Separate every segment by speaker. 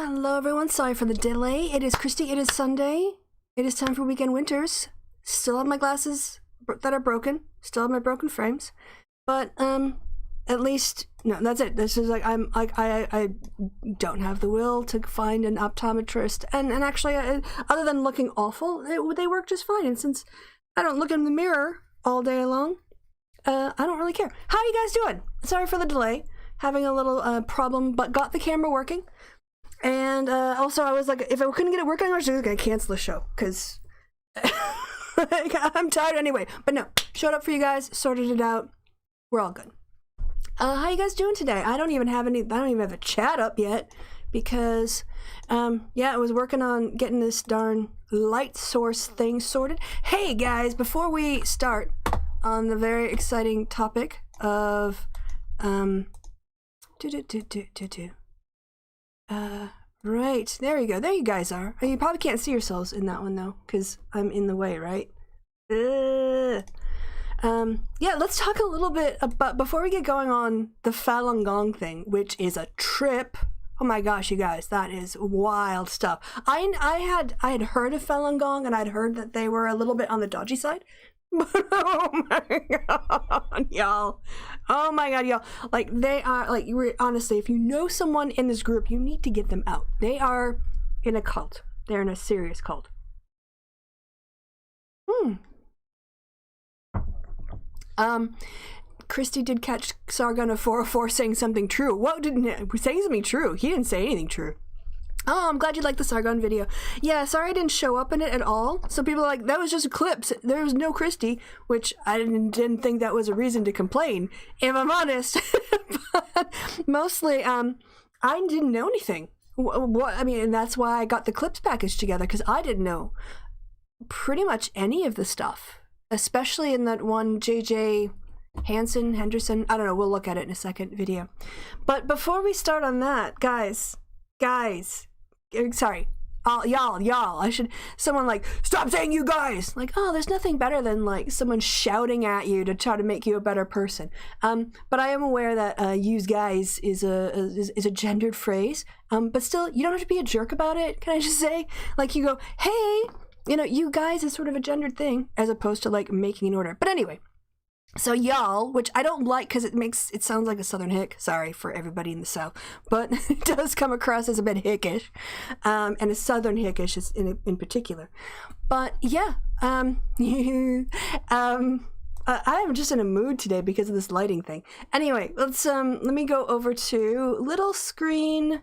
Speaker 1: Hello everyone, sorry for the delay. It is Christy, it is Sunday. It is time for Weekend Winters. Still have my glasses that are broken. Still have my broken frames. But, at least, no, that's it. This is like, I don't have the will to find an optometrist. And actually, other than looking awful, they work just fine. And since I don't look in the mirror all day long, I don't really care. How are you guys doing? Sorry for the delay. Having a little problem, but got the camera working. And also, I was like, if I couldn't get it working, I was just gonna cancel the show because I'm tired anyway. But no, showed up for you guys, sorted it out. We're all good. How you guys doing today? I don't even have a chat up yet because, yeah, I was working on getting this darn light source thing sorted. Hey guys, before we start on the very exciting topic of Right. There you go. There you guys are. You probably can't see yourselves in that one, though, because I'm in the way, right? Yeah, let's talk a little bit about, before we get going on the Falun Gong thing, which is a trip. Oh my gosh, you guys, that is wild stuff. I had heard of Falun Gong, and I'd heard that they were a little bit on the dodgy side. But oh my god, y'all. Oh my god, y'all. Like, they are, like, honestly, if you know someone in this group, you need to get them out. They are in a cult. They're in a serious cult. Christy did catch Sargon of 404 saying something true. What didn't saying something true? He didn't say anything true. Oh, I'm glad you liked the Sargon video. Yeah, sorry I didn't show up in it at all. So people are like, that was just a clip. There was no Christy, which I didn't think that was a reason to complain, if I'm honest. But mostly, I didn't know anything. I mean, and that's why I got the clips package together, because I didn't know pretty much any of the stuff, especially in that one JJ Henderson, I don't know, we'll look at it in a second video. But before we start on that, guys, sorry, y'all, someone like, stop saying you guys, like, oh, there's nothing better than like someone shouting at you to try to make you a better person. But I am aware that use guys is a gendered phrase, but still, you don't have to be a jerk about it. Can I just say, like, you go, hey, you know, you guys is sort of a gendered thing, as opposed to like making an order. But anyway, so y'all, which I don't like because it sounds like a Southern hick. Sorry for everybody in the South, but it does come across as a bit hickish, and a Southern hickish is in particular. But yeah, I am just in a mood today because of this lighting thing. Anyway, let me go over to little screen.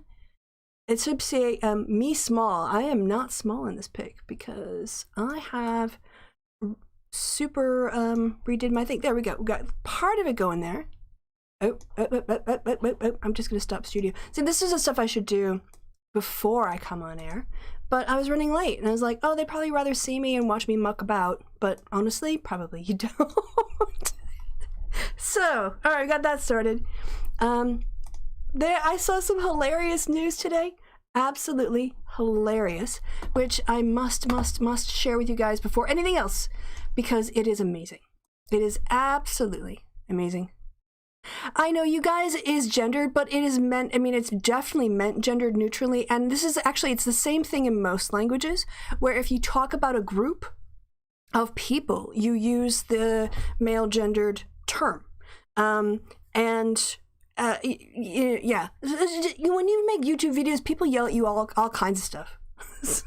Speaker 1: It should say me small. I am not small in this pic because I have super redid my thing. There we go. We got part of it going there. Oh, I'm just gonna stop studio. See, this is the stuff I should do before I come on air, but I was running late and I was like, oh, they'd probably rather see me and watch me muck about, but honestly, probably you don't. So, all right, got that sorted. There, I saw some hilarious news today. Absolutely hilarious, which I must share with you guys before anything else, because it is amazing. It is absolutely amazing. I know you guys is gendered, but it is meant, I mean, it's definitely meant gendered neutrally, and this is actually, it's the same thing in most languages, where if you talk about a group of people, you use the male gendered term. Yeah, when you make YouTube videos, people yell at you all kinds of stuff. So,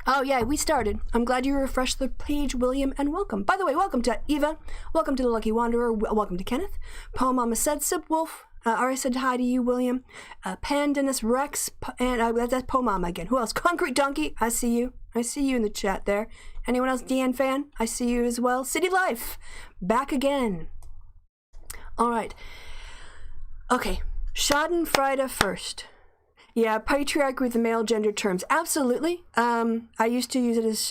Speaker 1: Oh yeah, we started. I'm glad you refreshed the page, William, and welcome. By the way, welcome to Eva, welcome to the Lucky Wanderer, welcome to Kenneth. Paul Mama said, Sip Wolf, Ari said hi to you, William. Pan Dennis Rex, and that's Poe Mama again. Who else? Concrete Donkey, I see you. I see you in the chat there. Anyone else? Deanne Fan, I see you as well. City Life, back again. All right. Okay, Schadenfreude first. Yeah, patriarchy with the male gender terms. Absolutely. I used to use it as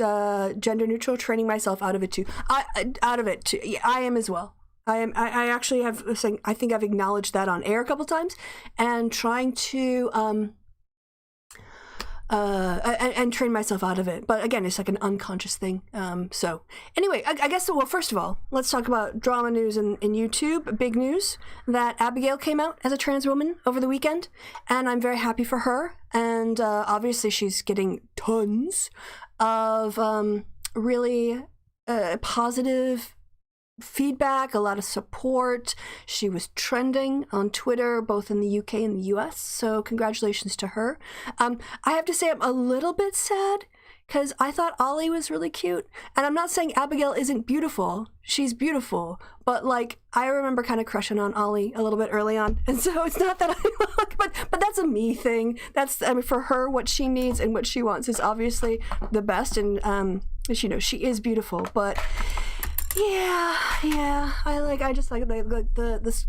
Speaker 1: gender neutral, training myself out of it too. Yeah, I am as well. I actually have, I think I've acknowledged that on air a couple times, and trying to and train myself out of it. But again, it's like an unconscious thing. So anyway, I guess, well, first of all, let's talk about drama news in YouTube. Big news that Abigail came out as a trans woman over the weekend, and I'm very happy for her. And obviously she's getting tons of really positive feedback, a lot of support. She was trending on Twitter, both in the UK and the US, so congratulations to her. I have to say I'm a little bit sad because I thought Ollie was really cute, and I'm not saying Abigail isn't beautiful. She's beautiful, but like I remember kind of crushing on Ollie a little bit early on, and so it's not that I look, but that's a me thing. That's, I mean, for her, what she needs and what she wants is obviously the best, and you know, she is beautiful, but yeah, I just like the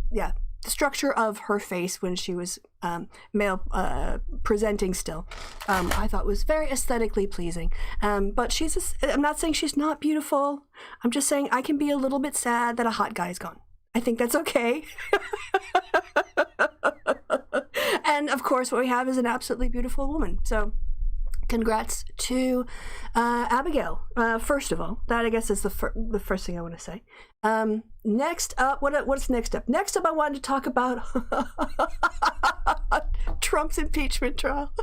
Speaker 1: structure of her face when she was male presenting still. I thought was very aesthetically pleasing. But I'm not saying she's not beautiful. I'm just saying I can be a little bit sad that a hot guy is gone. I think that's okay. And of course, what we have is an absolutely beautiful woman. So congrats to Abigail, first of all. That, I guess, is the first thing I want to say. Next up, what's next up? Next up, I wanted to talk about Trump's impeachment trial.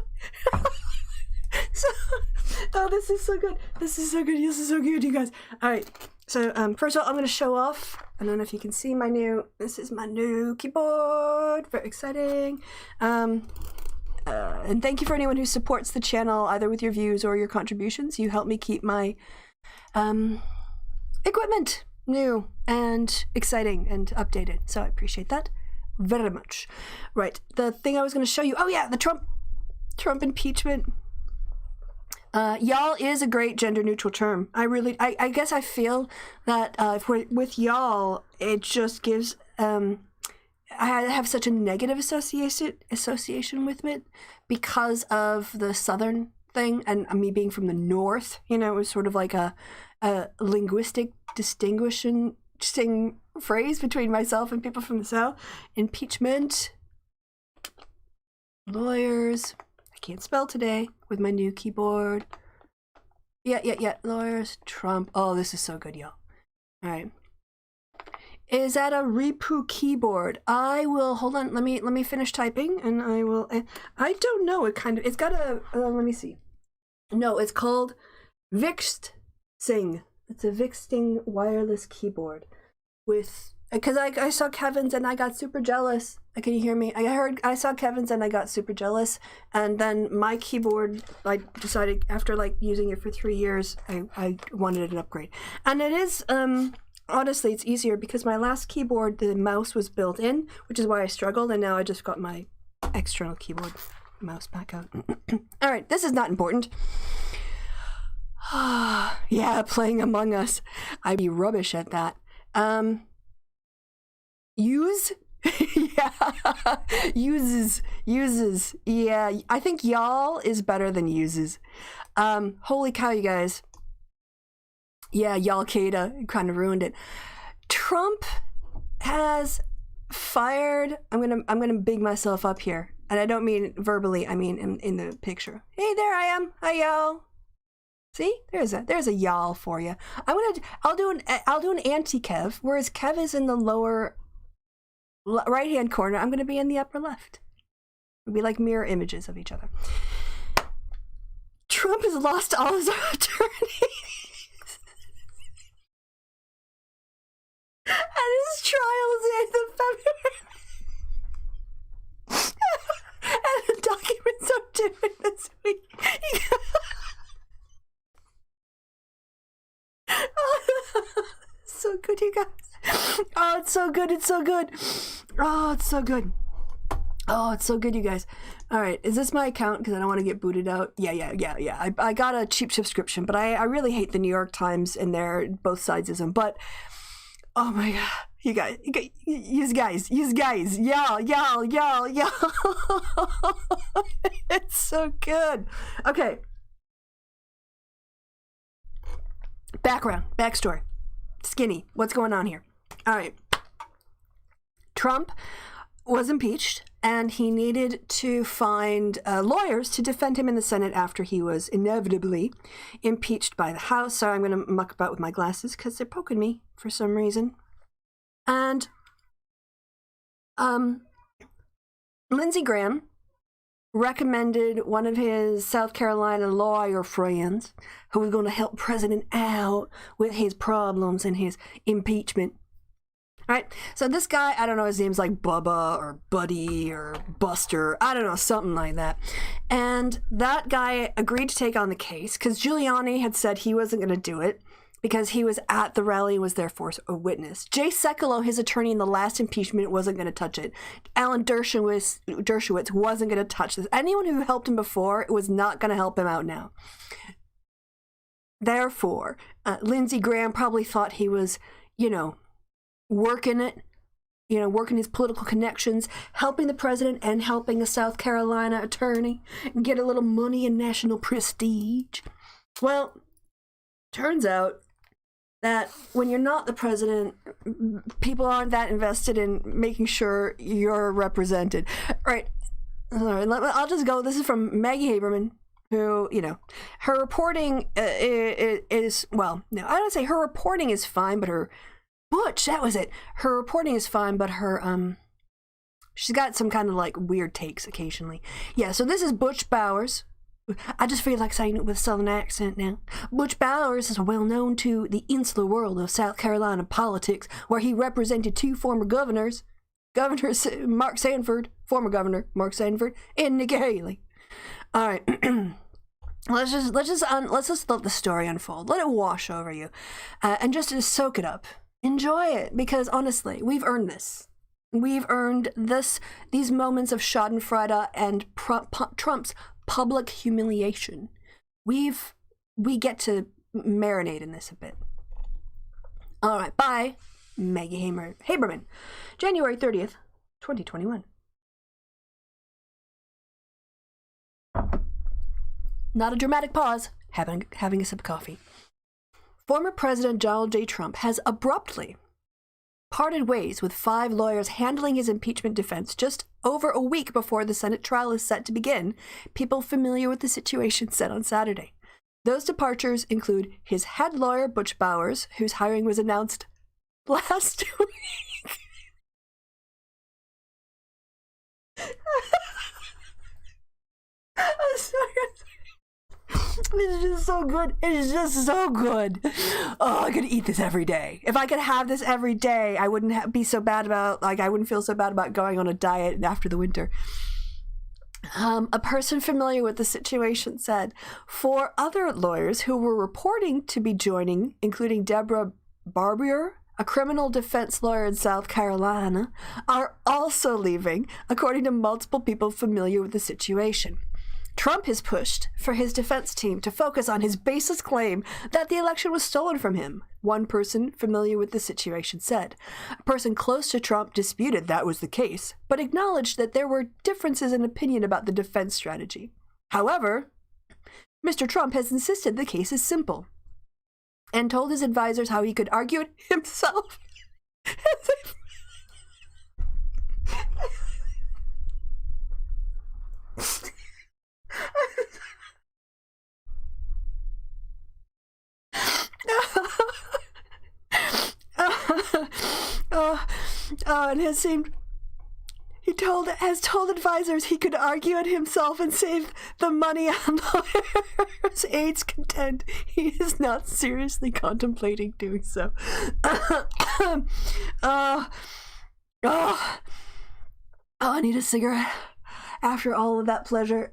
Speaker 1: This is so good. This is so good, you guys. All right. So first of all, I'm going to show off. I don't know if you can see this is my new keyboard. Very exciting. And thank you for anyone who supports the channel, either with your views or your contributions. You help me keep my equipment new and exciting and updated. So I appreciate that very much. Right. The thing I was going to show you. Oh yeah, the Trump impeachment. Y'all is a great gender neutral term. I guess I feel that if we're with y'all, it just gives, I have such a negative association with it because of the Southern thing and me being from the North. You know, it was sort of like a linguistic distinguishing phrase between myself and people from the South. Impeachment, lawyers. I can't spell today with my new keyboard. Yeah. Lawyers, Trump. Oh, this is so good, y'all. All right. Is that a Repu keyboard? I will, hold on, let me finish typing and I will, I don't know, it's got a, let me see. No, it's called Vixting. It's a Vixting wireless keyboard with, because I saw Kevin's and I got super jealous. Can you hear me? I saw Kevin's and I got super jealous. And then my keyboard, I decided after like using it for 3 years, I wanted an upgrade. And it is, honestly, it's easier because my last keyboard, the mouse was built in, which is why I struggled. And now I just got my external keyboard mouse back out. All right, this is not important. Yeah, playing Among Us. I'd be rubbish at that. Use? Yeah. Uses. Yeah, I think y'all is better than uses. Holy cow, you guys. Yeah, y'all-Qaeda kind of ruined it. Trump has fired, I'm gonna big myself up here. And I don't mean verbally, I mean in the picture. Hey, there I am. Hi, y'all. See, there's a y'all for you. I'll do an anti-Kev, whereas Kev is in the lower right-hand corner. I'm gonna be in the upper left. It'll be like mirror images of each other. Trump has lost all his attorneys, and his trial is in February. And the documents are due this week. So good, you guys. Oh, it's so good. It's so good. Oh, it's so good. Oh, it's so good, you guys. All right, is this my account? Because I don't want to get booted out. Yeah. I got a cheap subscription, but I really hate the New York Times and their both sides of them. But oh my god, you guys, y'all. It's so good. Okay. Backstory. Skinny. What's going on here? All right. Trump was impeached, and he needed to find lawyers to defend him in the Senate after he was inevitably impeached by the House. Sorry, I'm going to muck about with my glasses because they're poking me for some reason. And Lindsey Graham recommended one of his South Carolina lawyer friends who was going to help President out with his problems and his impeachment. All right, so this guy, I don't know, his name's like Bubba or Buddy or Buster, I don't know, something like that. And that guy agreed to take on the case because Giuliani had said he wasn't going to do it because he was at the rally and was therefore a witness. Jay Sekulow, his attorney in the last impeachment, wasn't going to touch it. Alan Dershowitz wasn't going to touch this. Anyone who helped him before was not going to help him out now. Therefore, Lindsey Graham probably thought he was, working his political connections, helping the president and helping a South Carolina attorney get a little money and national prestige. Well, turns out that when you're not the president, people aren't that invested in making sure you're represented. Right. Sorry, I'll just go. This is from Maggie Haberman, who, her reporting is, well, no, I don't say her reporting is fine, but her, Butch, that was it. Her reporting is fine, but her, she's got some kind of like weird takes occasionally. Yeah, so this is Butch Bowers. I just feel like saying it with a southern accent now. Butch Bowers is well known to the insular world of South Carolina politics, where he represented two former governors, Mark Sanford, former governor Mark Sanford, and Nikki Haley. All right, let's just let the story unfold. Let it wash over you, and just soak it up. Enjoy it, because honestly, we've earned this. We've earned these moments of Schadenfreude and Trump's public humiliation. We get to marinate in this a bit. All right, bye, Maggie Haberman, January 30th, 2021. Not a dramatic pause, having a sip of coffee. Former President Donald J. Trump has abruptly parted ways with 5 lawyers handling his impeachment defense just over a week before the Senate trial is set to begin, people familiar with the situation said on Saturday. Those departures include his head lawyer, Butch Bowers, whose hiring was announced last week. I'm sorry. This is just so good. It is just so good. Oh, I could eat this every day. If I could have this every day, I wouldn't be so bad about, I wouldn't feel so bad about going on a diet after the winter. A person familiar with the situation said 4 other lawyers who were reporting to be joining, including Deborah Barbier, a criminal defense lawyer in South Carolina, are also leaving, according to multiple people familiar with the situation. Trump has pushed for his defense team to focus on his baseless claim that the election was stolen from him, one person familiar with the situation said. A person close to Trump disputed that was the case, but acknowledged that there were differences in opinion about the defense strategy. However, Mr. Trump has insisted the case is simple, and told his advisors how he could argue it himself. And has told advisors he could argue it himself and save the money on lawyers. Aides contend he is not seriously contemplating doing so. I need a cigarette after all of that pleasure.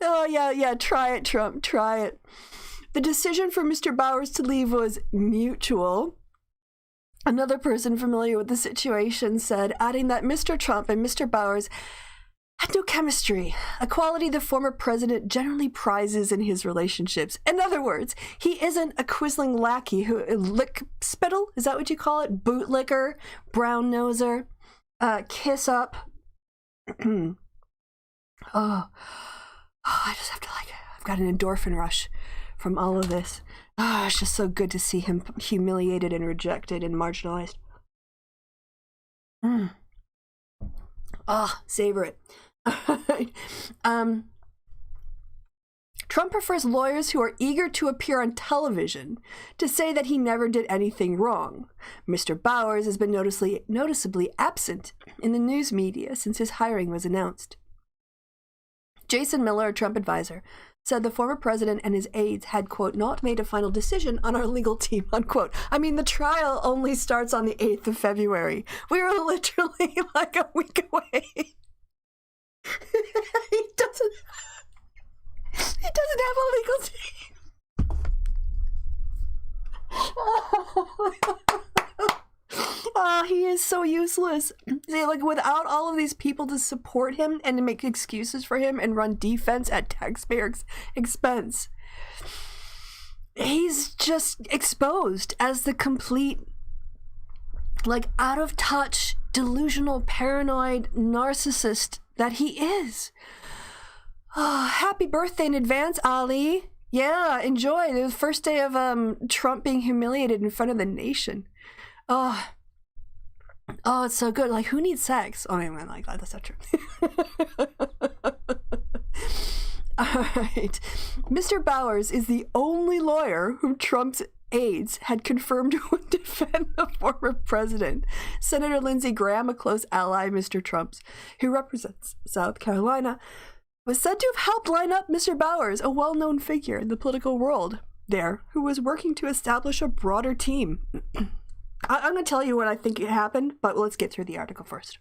Speaker 1: Oh, yeah, try it, Trump, try it. The decision for Mr. Bowers to leave was mutual. Another person familiar with the situation said, adding that Mr. Trump and Mr. Bowers had no chemistry, a quality the former president generally prizes in his relationships. In other words, he isn't a quizzling lackey who lick spittle, is that what you call it? Bootlicker, brown noser, kiss up. I just have to I've got an endorphin rush from all of this. It's just so good to see him humiliated and rejected and marginalized. Savor it. Trump prefers lawyers who are eager to appear on television to say that he never did anything wrong. Mr. Bowers has been noticeably absent in the news media since his hiring was announced. Jason Miller, a Trump advisor, said the former president and his aides had, quote, not made a final decision on our legal team, unquote. I mean, the trial only starts on the 8th of February. We were literally like a week away. He doesn't have a legal team. He is so useless. See, without all of these people to support him and to make excuses for him and run defense at taxpayer expense, he's just exposed as the complete, out of touch, delusional, paranoid narcissist that he is. Happy birthday in advance, Ali. Yeah, enjoy the first day of Trump being humiliated in front of the nation. Oh, it's so good. Like, who needs sex? Oh, I mean, like, that's not true. All right. Mr. Bowers is the only lawyer whom Trump's aides had confirmed would defend the former president. Senator Lindsey Graham, a close ally of Mr. Trump's, who represents South Carolina, was said to have helped line up Mr. Bowers, a well-known figure in the political world there, who was working to establish a broader team. I'm going to tell you what I think it happened, but let's get through the article first.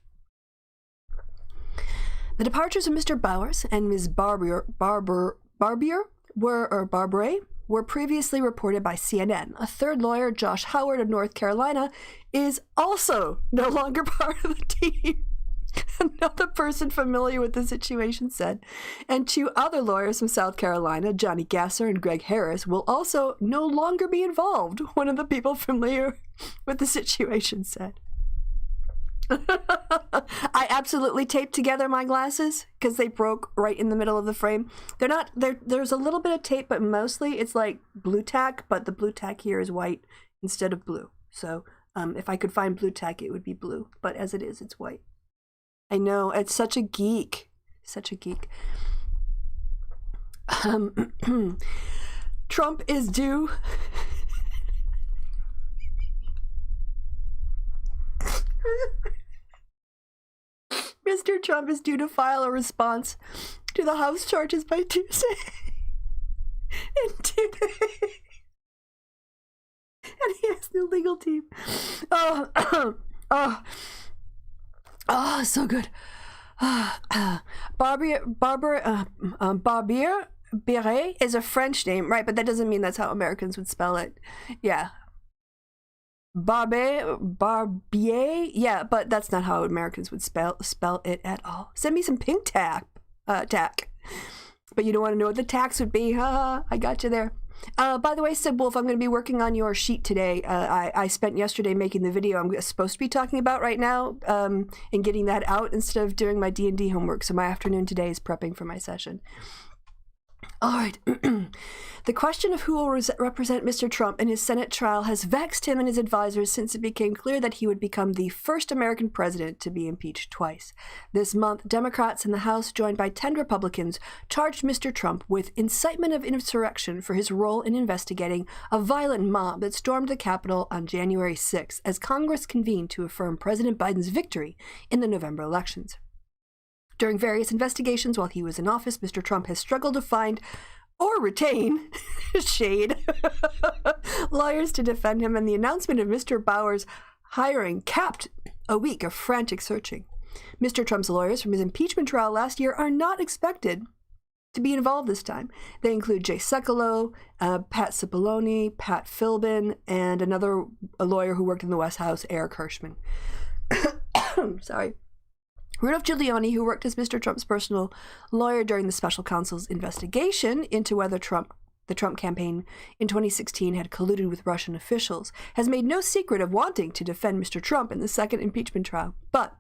Speaker 1: The departures of Mr. Bowers and Ms. Barbier were previously reported by CNN. A third lawyer, Josh Howard of North Carolina, is also no longer part of the team. Another person familiar with the situation said. And two other lawyers from South Carolina, Johnny Gasser and Greg Harris, will also no longer be involved, one of the people familiar with the situation said. I absolutely taped together my glasses because they broke right in the middle of the frame. There's a little bit of tape, but mostly it's like blue tack, but the blue tack here is white instead of blue. So if I could find blue tack, it would be blue, but as it is, it's white. I know, it's such a geek. Such a geek. Trump is due. Mr. Trump is due to file a response to the House charges by Tuesday. And he has no legal team. Oh, so good. Barbier Beret is a French name, right? But that doesn't mean that's how Americans would spell it. Yeah. Barbier, yeah, but that's not how Americans would spell it at all. Send me some pink tack. But you don't want to know what the tax would be. I got you there. By the way, Sid Wolf, I'm going to be working on your sheet today. I spent yesterday making the video I'm supposed to be talking about right now and getting that out instead of doing my D&D homework. So my afternoon today is prepping for my session. All right. The question of who will represent Mr. Trump in his Senate trial has vexed him and his advisors since it became clear that he would become the first American president to be impeached twice. This month, Democrats in the House, joined by 10 Republicans, charged Mr. Trump with incitement of insurrection for his role in investigating a violent mob that stormed the Capitol on January 6 as Congress convened to affirm President Biden's victory in the November elections. During various investigations while he was in office, Mr. Trump has struggled to find or retain shade lawyers to defend him, and the announcement of Mr. Bowers' hiring capped a week of frantic searching. Mr. Trump's lawyers from his impeachment trial last year are not expected to be involved this time. They include Jay Sekulow, Pat Cipollone, Pat Philbin, and a lawyer who worked in the White House, Eric Hirschman. Sorry. Rudolph Giuliani, who worked as Mr. Trump's personal lawyer during the special counsel's investigation into whether the Trump campaign in 2016 had colluded with Russian officials, has made no secret of wanting to defend Mr. Trump in the second impeachment trial. But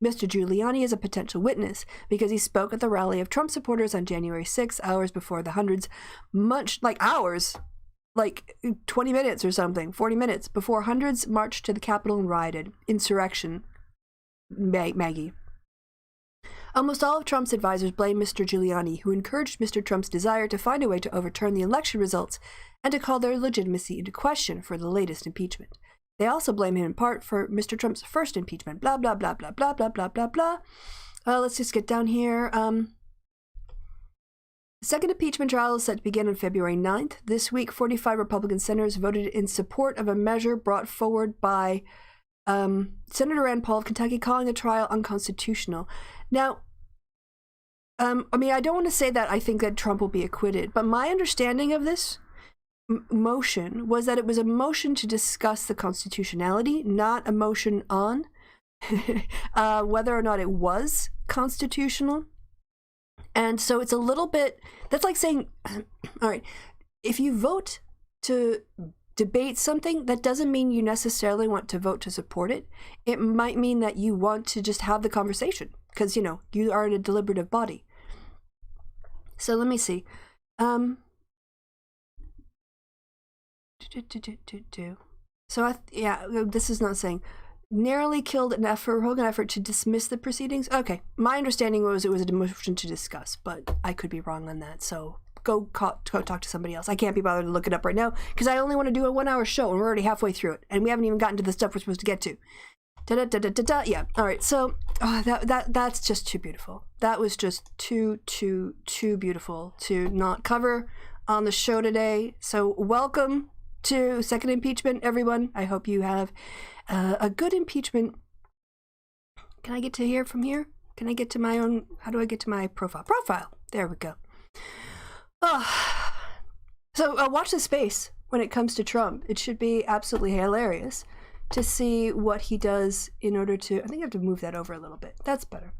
Speaker 1: Mr. Giuliani is a potential witness because he spoke at the rally of Trump supporters on January 6, hours before the hundreds, like 20 minutes or something, 40 minutes before hundreds marched to the Capitol and rioted. Insurrection. Maggie. Almost all of Trump's advisors blame Mr. Giuliani, who encouraged Mr. Trump's desire to find a way to overturn the election results and to call their legitimacy into question for the latest impeachment. They also blame him in part for Mr. Trump's first impeachment. Blah, blah, blah, blah, blah, blah, blah, blah, blah. Let's just get down here. The second impeachment trial is set to begin on February 9th. This week, 45 Republican senators voted in support of a measure brought forward by Senator Rand Paul of Kentucky, calling the trial unconstitutional. Now, I don't want to say that I think that Trump will be acquitted, but my understanding of this motion was that it was a motion to discuss the constitutionality, not a motion on whether or not it was constitutional. And so it's a little bit, that's like saying, all right, if you vote to debate something, that doesn't mean you necessarily want to vote to support it. It might mean that you want to just have the conversation because, you are in a deliberative body. So let me see. So this is not saying narrowly killed an heroic effort to dismiss the proceedings. Okay, my understanding was it was a motion to discuss, but I could be wrong on that, so go talk to somebody else. I can't be bothered to look it up right now, because I only want to do a 1-hour show, and we're already halfway through it, and we haven't even gotten to the stuff we're supposed to get to. Yeah, alright, so that's just too beautiful. That was just too beautiful to not cover on the show today. So welcome to second impeachment, everyone. I hope you have a good impeachment. Can I get to here from here? Can I get to my own? How do I get to my profile? There we go. So watch the space when it comes to Trump. It should be absolutely hilarious to see what he does in order to. I think I have to move that over a little bit. That's better.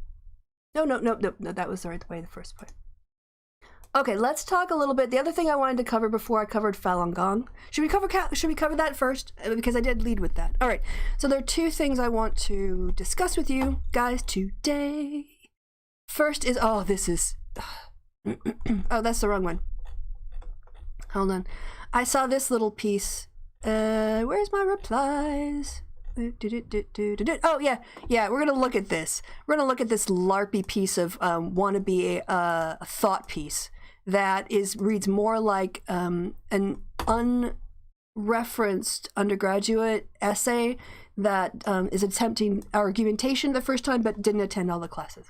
Speaker 1: No. That was the right way the first point. Okay, let's talk a little bit. The other thing I wanted to cover before I covered Falun Gong. Should we cover that first? Because I did lead with that. All right. So there are two things I want to discuss with you guys today. First is this is oh, that's the wrong one. Hold on. I saw this little piece. Where's my replies? Oh yeah. We're gonna look at this. We're gonna look at this LARPy piece of wannabe a thought piece that reads more like an unreferenced undergraduate essay that is attempting argumentation the first time but didn't attend all the classes.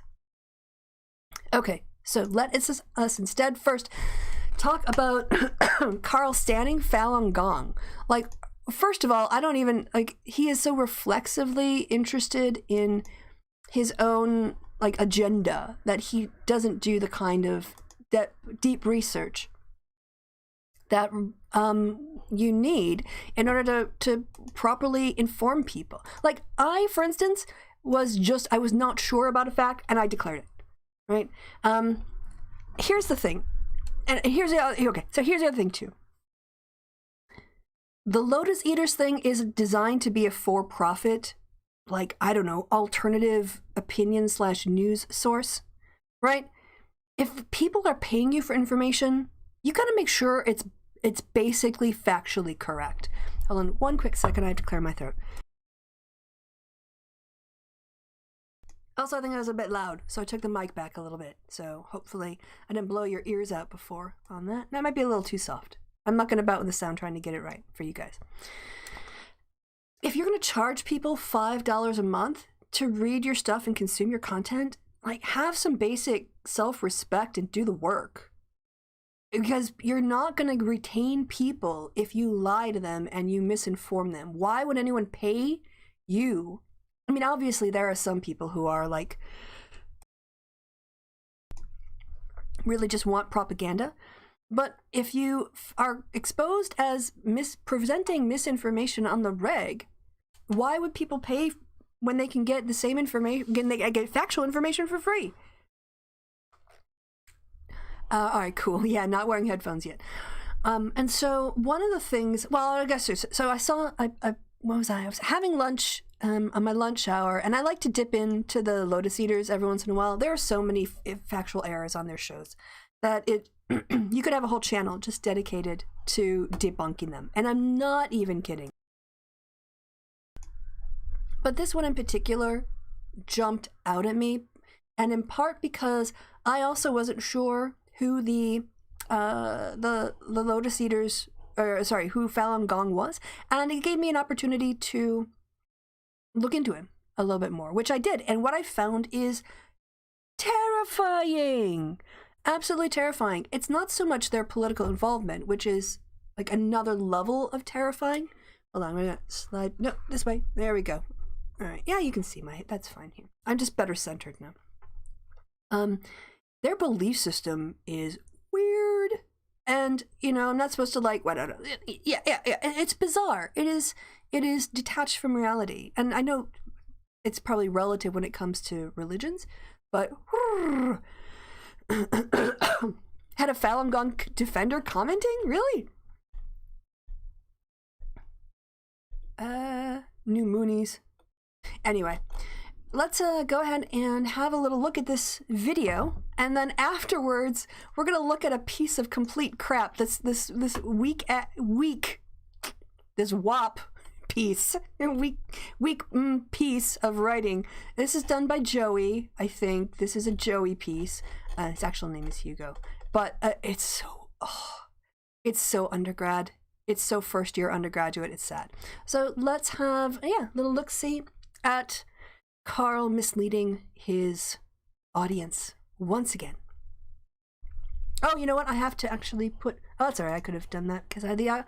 Speaker 1: Okay, so let us instead first talk about Carl Stanning Falun Gong. Like, first of all, I don't even, like, he is so reflexively interested in his own, like, agenda that he doesn't do the kind of deep research that you need in order to properly inform people. Like, I, for instance, I was not sure about a fact, and I declared it, right? Here's the thing. And here's the other thing, too. The Lotus Eaters thing is designed to be a for-profit, like, I don't know, alternative opinion/news source, right? If people are paying you for information, you gotta make sure it's basically factually correct. Hold on one quick second, I have to clear my throat. Also, I think I was a bit loud, so I took the mic back a little bit. So hopefully I didn't blow your ears out before on that. That might be a little too soft. I'm mucking about with the sound trying to get it right for you guys. If you're going to charge people $5 a month to read your stuff and consume your content, like, have some basic self-respect and do the work. Because you're not going to retain people if you lie to them and you misinform them. Why would anyone pay you? I mean, obviously there are some people who are like, really just want propaganda. But if you are exposed as presenting misinformation on the reg, why would people pay when they can get the same information, get factual information for free? All right, cool. Yeah, not wearing headphones yet. And so one of the things, well, I guess, so I saw, what was I? I was having lunch on my lunch hour, and I like to dip into the Lotus Eaters every once in a while. There are so many factual errors on their shows that you could have a whole channel just dedicated to debunking them. And I'm not even kidding. But this one in particular jumped out at me, and in part because I also wasn't sure who the Lotus Eaters, who Falun Gong was, and it gave me an opportunity to look into him a little bit more, which I did, and what I found is terrifying. Absolutely terrifying. It's not so much their political involvement, which is like another level of terrifying. Hold on, we're gonna slide. No, this way. There we go. All right. Yeah, you can see that's fine here. I'm just better centered now. Their belief system is weird, and I'm not supposed to like. Yeah. It's bizarre. It is detached from reality, and I know it's probably relative when it comes to religions, but. Had a Falun Gong defender commenting? Really? New Moonies. Anyway, let's go ahead and have a little look at this video, and then afterwards we're gonna look at a piece of complete crap. This WAP piece. Piece of writing. This is done by Joey, I think. This is a Joey piece. His actual name is Hugo. But it's so undergrad. It's so first year undergraduate. It's sad. So let's have a little look-see at Carl misleading his audience once again. Oh, you know what? I have to actually put... Oh, that's all right. I could have done that because I had the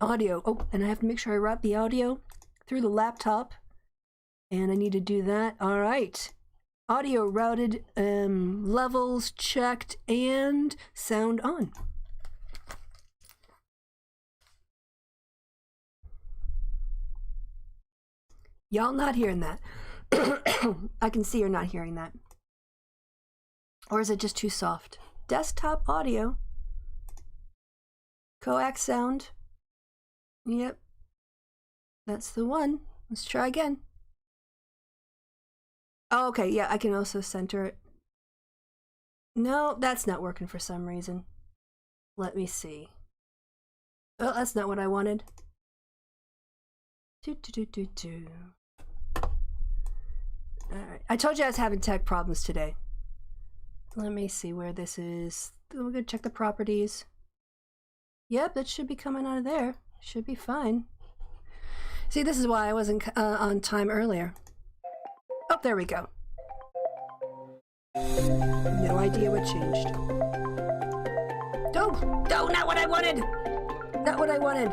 Speaker 1: audio. Oh, and I have to make sure I route the audio through the laptop. And I need to do that. All right. Audio routed, levels checked, and sound on. Y'all not hearing that. I can see you're not hearing that. Or is it just too soft? Desktop audio. Coax sound. Yep. That's the one. Let's try again. Oh, okay, yeah, I can also center it. No, that's not working for some reason. Let me see. Oh, that's not what I wanted. Alright, I told you I was having tech problems today. Let me see where this is. We're gonna check the properties. Yep, that should be coming out of there. Should be fine. See, this is why I wasn't on time earlier. Oh, there we go. No idea what changed. No, not what I wanted! Not what I wanted!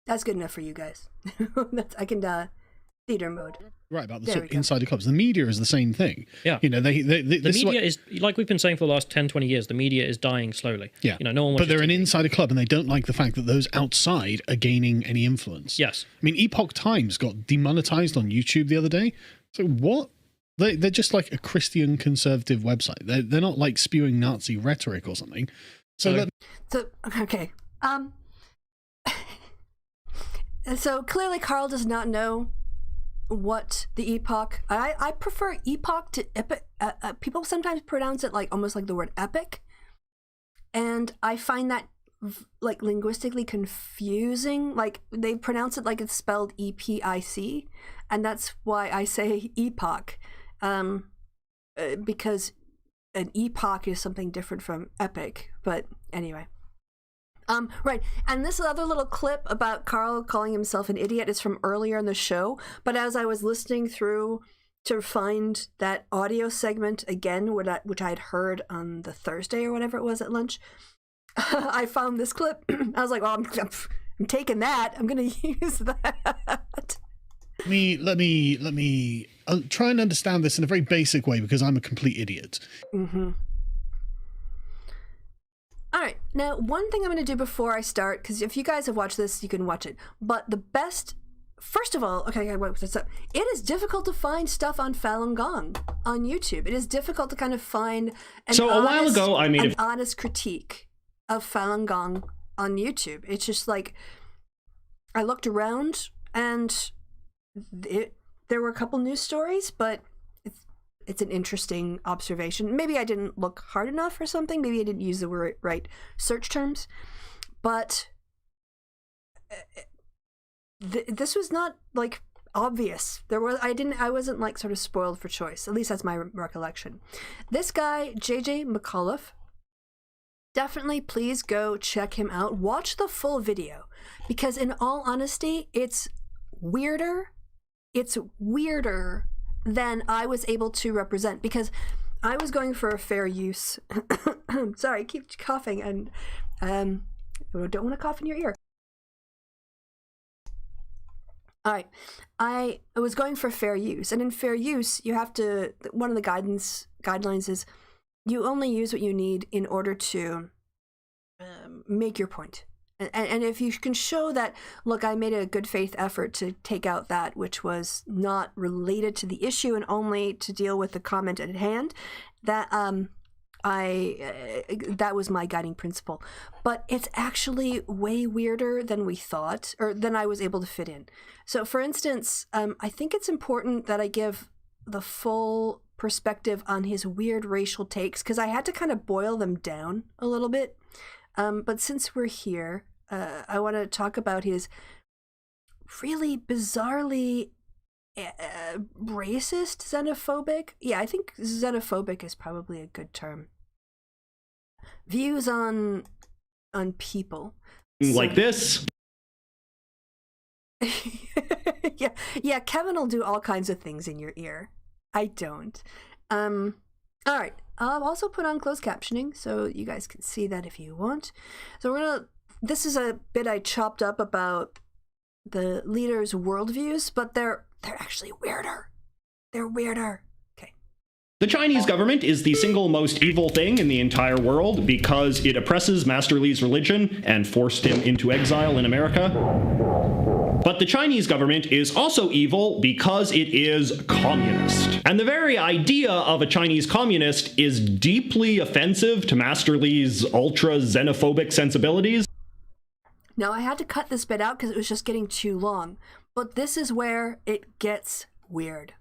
Speaker 1: That's good enough for you guys. I can, theater mode.
Speaker 2: Right, about the sort of insider clubs. The media is the same thing.
Speaker 3: Yeah.
Speaker 2: You know, the
Speaker 3: media is, like we've been saying for the last 10, 20 years, the media is dying slowly.
Speaker 2: Yeah.
Speaker 3: You know, no one wants.
Speaker 2: But they're an insider club and they don't like the fact that those outside are gaining any influence.
Speaker 3: Yes.
Speaker 2: I mean, Epoch Times got demonetized on YouTube the other day. So what? They're just like a Christian conservative website. They're not like spewing Nazi rhetoric or something. So
Speaker 1: okay. So clearly Carl does not know what the epoch... I prefer epoch to epic. People sometimes pronounce it like almost like the word epic. And I find that like linguistically confusing. Like they pronounce it like it's spelled E-P-I-C. And that's why I say epoch. Because an epoch is something different from epic. But anyway... right, and this other little clip about Carl calling himself an idiot is from earlier in the show, but as I was listening through to find that audio segment again, which I had heard on the Thursday or whatever it was at lunch, I found this clip. I was like, well, I'm taking that. I'm going to use that.
Speaker 2: Let me I'll try and understand this in a very basic way because I'm a complete idiot.
Speaker 1: Mm-hmm. All right, now one thing I'm going to do before I start, because if you guys have watched this, you can watch it. But the best, first of all, okay, wait, what's up? It is difficult to find stuff on Falun Gong on YouTube. It is difficult to kind of find an honest critique of Falun Gong on YouTube. It's just like, I looked around and there were a couple news stories, but it's an interesting observation. Maybe I didn't look hard enough or something. Maybe I didn't use the right search terms. But this was not like obvious. I wasn't like sort of spoiled for choice. At least that's my recollection. This guy, JJ McAuliffe, definitely please go check him out. Watch the full video because in all honesty, it's weirder. It's weirder than I was able to represent because I was going for a fair use. Sorry, I keep coughing and I don't want to cough in your ear. All right, I was going for fair use, and in fair use, you have to. One of the guidelines is you only use what you need in order to make your point. And if you can show that, look, I made a good faith effort to take out that which was not related to the issue and only to deal with the comment at hand, that that was my guiding principle. But it's actually way weirder than we thought, or than I was able to fit in. So, for instance, I think it's important that I give the full perspective on his weird racial takes because I had to kind of boil them down a little bit. But since we're here, I want to talk about his really bizarrely racist, xenophobic. Yeah, I think xenophobic is probably a good term. Views on people.
Speaker 4: Like this.
Speaker 1: yeah, Kevin will do all kinds of things in your ear. I don't. All right. I'll also put on closed captioning so you guys can see that if you want. So this is a bit I chopped up about the leaders' worldviews, but they're actually weirder. They're weirder. Okay.
Speaker 4: The Chinese government is the single most evil thing in the entire world because it oppresses Master Li's religion and forced him into exile in America. But the Chinese government is also evil because it is communist. And the very idea of a Chinese communist is deeply offensive to Master Li's ultra-xenophobic sensibilities.
Speaker 1: Now, I had to cut this bit out because it was just getting too long. But this is where it gets weird.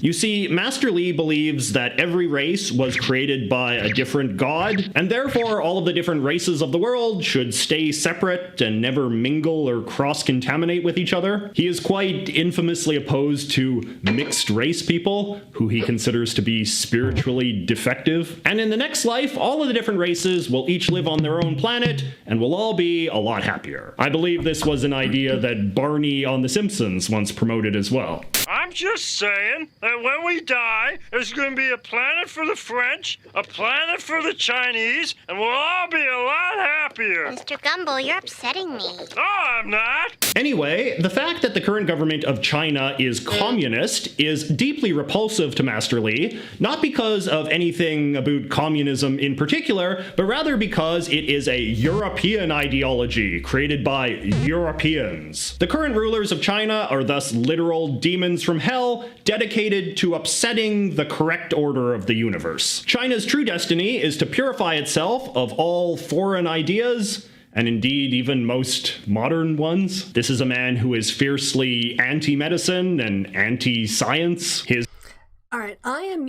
Speaker 4: You see, Master Li believes that every race was created by a different god, and therefore all of the different races of the world should stay separate and never mingle or cross-contaminate with each other. He is quite infamously opposed to mixed race people, who he considers to be spiritually defective. And in the next life, all of the different races will each live on their own planet, and will all be a lot happier. I believe this was an idea that Barney on The Simpsons once promoted as well.
Speaker 5: I'm just saying that when we die, there's going to be a planet for the French, a planet for the Chinese, and we'll all be a lot happier.
Speaker 6: Mr. Gumble, you're upsetting me.
Speaker 5: No, I'm not.
Speaker 4: Anyway, the fact that the current government of China is communist is deeply repulsive to Master Li, not because of anything about communism in particular, but rather because it is a European ideology created by Europeans. The current rulers of China are thus literal demons from hell, dedicated to upsetting the correct order of the universe. China's true destiny is to purify itself of all foreign ideas, and indeed even most modern ones. This is a man who is fiercely anti-medicine and anti-science.
Speaker 1: All right, I am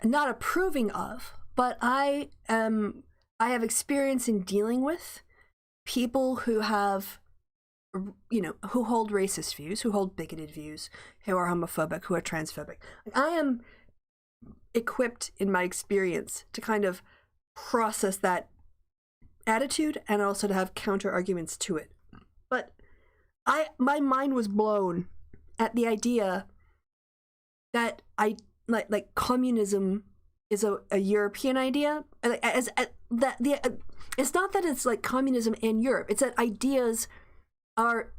Speaker 1: not approving of, but I have experience in dealing with people who have, who hold racist views, who hold bigoted views, who are homophobic, who are transphobic. I am equipped in my experience to kind of process that attitude and also to have counter arguments to it. But my mind was blown at the idea that like communism is a European idea. It's not that it's like communism in Europe. It's that ideas are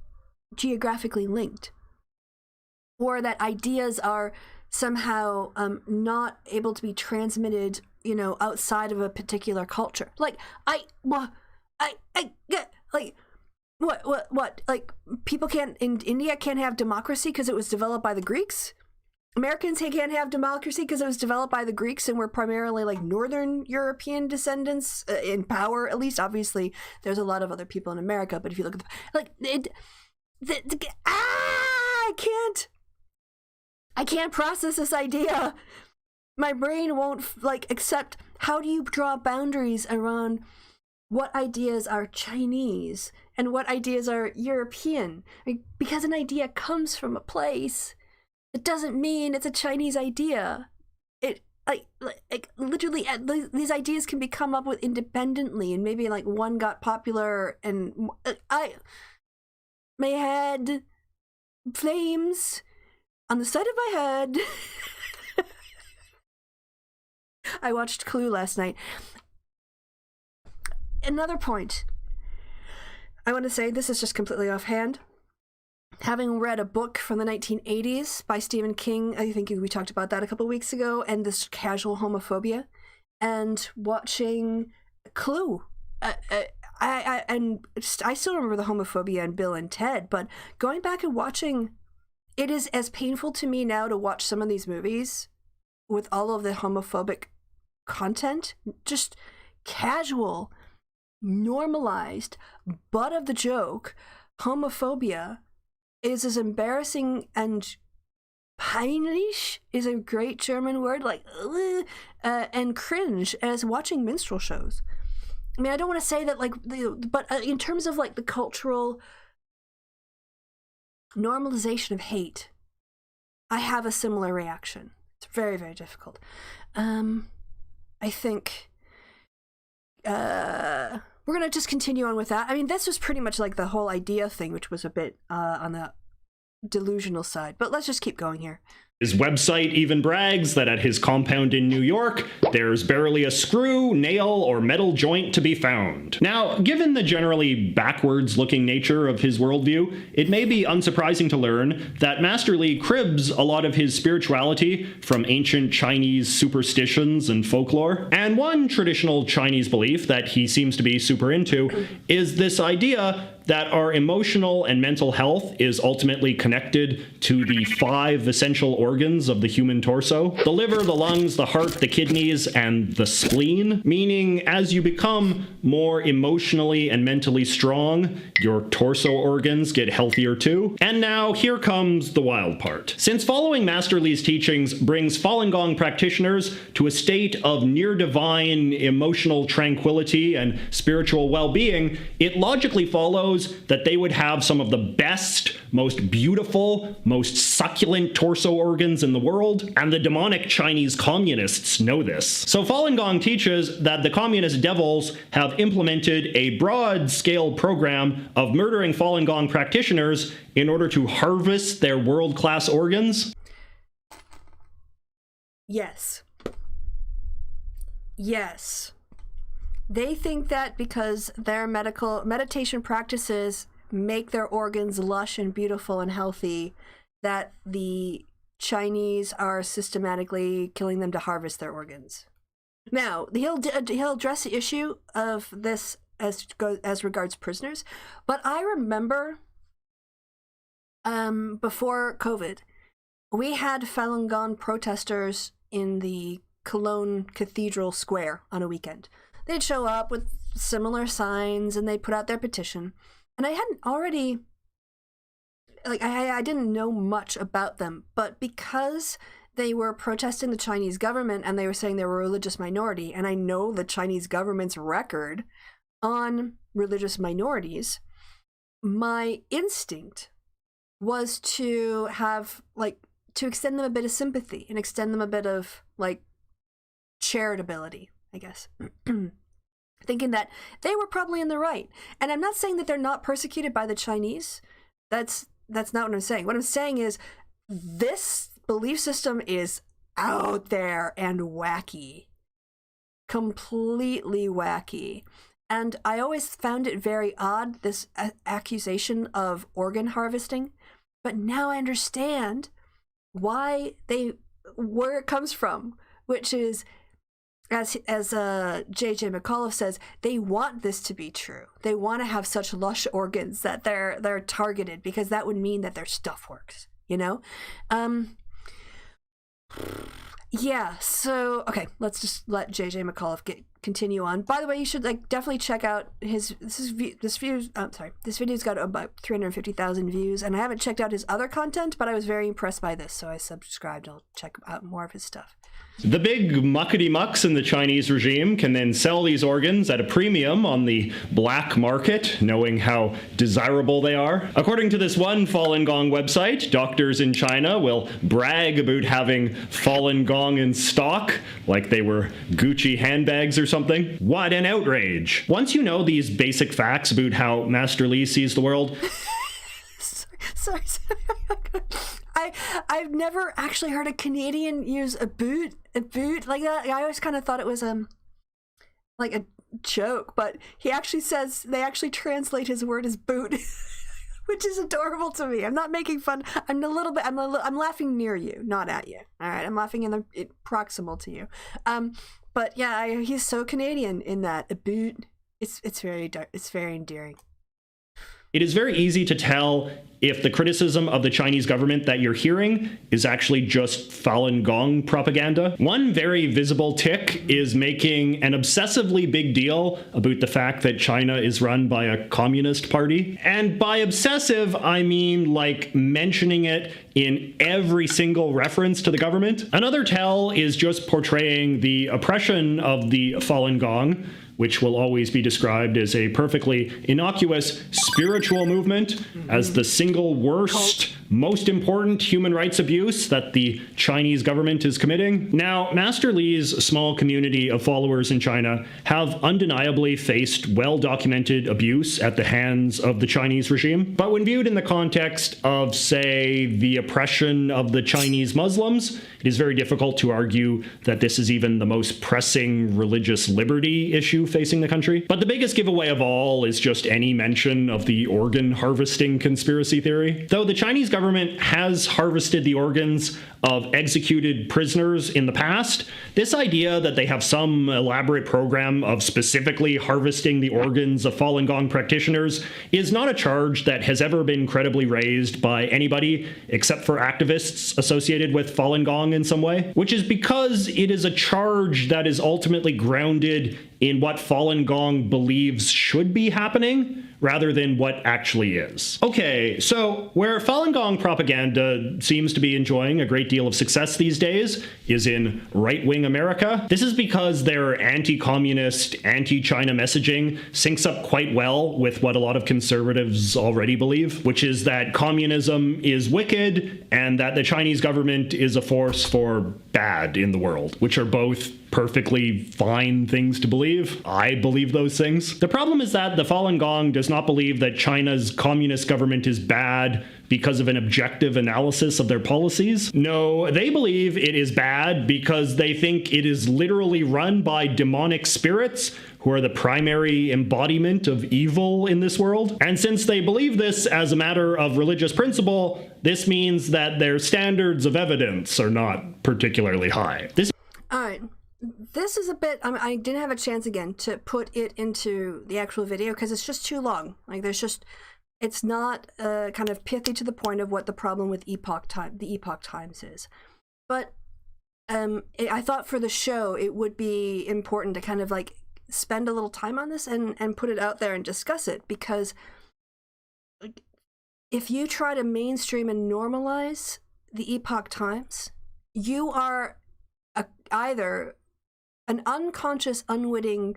Speaker 1: geographically linked, or that ideas are somehow not able to be transmitted, outside of a particular culture. Like what? Like people in India can't have democracy because it was developed by the Greeks. Americans can't have democracy because it was developed by the Greeks, and we're primarily like Northern European descendants in power. At least, obviously, there's a lot of other people in America. But if you look at I can't process this idea. My brain won't accept. How do you draw boundaries around what ideas are Chinese and what ideas are European? Because an idea comes from a place, it doesn't mean it's a Chinese idea. It literally these ideas can be come up with independently, and maybe one got popular, and my head flames on the side of my head. I watched Clue last night. Another point I want to say, this is just completely offhand. Having read a book from the 1980s by Stephen King, I think we talked about that a couple weeks ago, and this casual homophobia, and watching Clue. I still remember the homophobia in Bill and Ted, but going back and watching, it is as painful to me now to watch some of these movies with all of the homophobic content, just casual, normalized, butt of the joke homophobia is as embarrassing and peinlich is a great German word, and cringe as watching minstrel shows. I mean, I don't want to say that like but in terms of like the cultural normalization of hate, I have a similar reaction. It's very, very difficult. I think we're gonna just continue on with that. I mean, this was pretty much like the whole idea thing, which was a bit on the delusional side, but let's just keep going here.
Speaker 4: His website even brags that at his compound in New York, there's barely a screw, nail, or metal joint to be found. Now, given the generally backwards-looking nature of his worldview, it may be unsurprising to learn that Master Li cribs a lot of his spirituality from ancient Chinese superstitions and folklore. And one traditional Chinese belief that he seems to be super into is this idea that our emotional and mental health is ultimately connected to the 5 essential organs of the human torso: the liver, the lungs, the heart, the kidneys, and the spleen. Meaning, as you become more emotionally and mentally strong, your torso organs get healthier too. And now, here comes the wild part. Since following Master Li's teachings brings Falun Gong practitioners to a state of near-divine emotional tranquility and spiritual well-being, it logically follows that they would have some of the best, most beautiful, most succulent torso organs in the world, and the demonic Chinese communists know this. So Falun Gong teaches that the communist devils have implemented a broad-scale program of murdering Falun Gong practitioners in order to harvest their world-class organs.
Speaker 1: Yes. Yes. They think that because their meditation practices make their organs lush and beautiful and healthy, that the Chinese are systematically killing them to harvest their organs. Now, he'll address the issue of this as regards prisoners, but I remember before COVID, we had Falun Gong protesters in the Cologne Cathedral Square on a weekend. They'd show up with similar signs and they'd put out their petition. And I hadn't already, like, I didn't know much about them, but because they were protesting the Chinese government and they were saying they were a religious minority, and I know the Chinese government's record on religious minorities, my instinct was to have, like, to extend them a bit of sympathy and extend them a bit of, like, charitability, I guess. Thinking that they were probably in the right. And I'm not saying that they're not persecuted by the Chinese. That's not what I'm saying. What I'm saying is this belief system is out there and wacky. Completely wacky. And I always found it very odd, this accusation of organ harvesting. But now I understand where it comes from, which is, as J.J. McAuliffe says, they want this to be true. They want to have such lush organs that they're targeted, because that would mean that their stuff works, you know? Yeah, so, okay, let's just let J.J. McAuliffe continue on. By the way, you should definitely check out this video's got about 350,000 views, and I haven't checked out his other content, but I was very impressed by this, so I subscribed. I'll check out more of his stuff.
Speaker 4: The big muckety-mucks in the Chinese regime can then sell these organs at a premium on the black market, knowing how desirable they are. According to this one Falun Gong website, doctors in China will brag about having Falun Gong in stock, like they were Gucci handbags or something. What an outrage. Once you know these basic facts about how Master Li sees the world...
Speaker 1: Sorry. I've never actually heard a Canadian use a boot like that. I always kind of thought it was like a joke, but he actually says they actually translate his word as boot, which is adorable to me. I'm not making fun. I'm laughing near you, not at you. All right, I'm laughing proximal to you. But yeah, he's so Canadian in that a boot. It's very endearing.
Speaker 4: It is very easy to tell if the criticism of the Chinese government that you're hearing is actually just Falun Gong propaganda. One very visible tick is making an obsessively big deal about the fact that China is run by a communist party. And by obsessive, I mean like mentioning it in every single reference to the government. Another tell is just portraying the oppression of the Falun Gong which will always be described as a perfectly innocuous spiritual movement, as the single worst, most important human rights abuse that the Chinese government is committing. Now, Master Li's small community of followers in China have undeniably faced well-documented abuse at the hands of the Chinese regime. But when viewed in the context of, say, the oppression of the Chinese Muslims, it is very difficult to argue that this is even the most pressing religious liberty issue facing the country. But the biggest giveaway of all is just any mention of the organ harvesting conspiracy theory. Though the Chinese government has harvested the organs of executed prisoners in the past, this idea that they have some elaborate program of specifically harvesting the organs of Falun Gong practitioners is not a charge that has ever been credibly raised by anybody except for activists associated with Falun Gong in some way, which is because it is a charge that is ultimately grounded in what Falun Gong believes should be happening, rather than what actually is. Okay, so where Falun Gong propaganda seems to be enjoying a great deal of success these days is in right-wing America. This is because their anti-communist, anti-China messaging syncs up quite well with what a lot of conservatives already believe, which is that communism is wicked and that the Chinese government is a force for bad in the world, which are both perfectly fine things to believe. I believe those things. The problem is that the Falun Gong does not believe that China's communist government is bad because of an objective analysis of their policies. No, they believe it is bad because they think it is literally run by demonic spirits who are the primary embodiment of evil in this world. And since they believe this as a matter of religious principle, this means that their standards of evidence are not particularly high.
Speaker 1: All right. This is a bit, I didn't have a chance again to put it into the actual video because it's just too long. Like it's not kind of pithy to the point of what the problem with the Epoch Times is. But I thought for the show it would be important to kind of like spend a little time on this and put it out there and discuss it, because if you try to mainstream and normalize the Epoch Times, you are either an unconscious, unwitting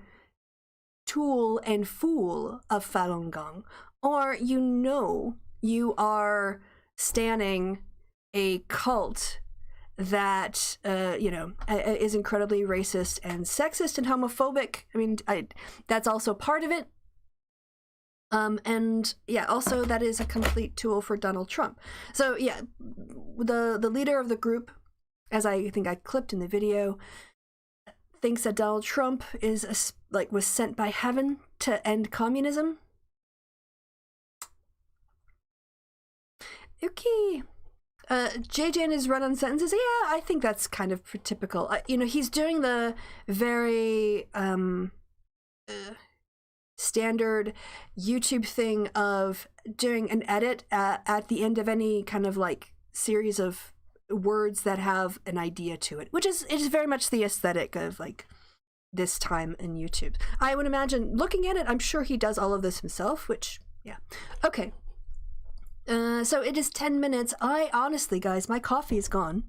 Speaker 1: tool and fool of Falun Gong, or you are standing a cult that is incredibly racist and sexist and homophobic. I mean, that's also part of it. And yeah, also that is a complete tool for Donald Trump. So yeah, the leader of the group, as I think I clipped in the video, thinks that Donald Trump was sent by heaven to end communism. Okay. JJ in his run-on sentences, yeah, I think that's kind of typical. He's doing the very standard YouTube thing of doing an edit at the end of any kind of like series of words that have an idea to it, which is very much the aesthetic of like this time in YouTube. I would imagine, looking at it, I'm sure he does all of this himself, which, yeah. Okay. So it is 10 minutes. I honestly, guys, my coffee is gone.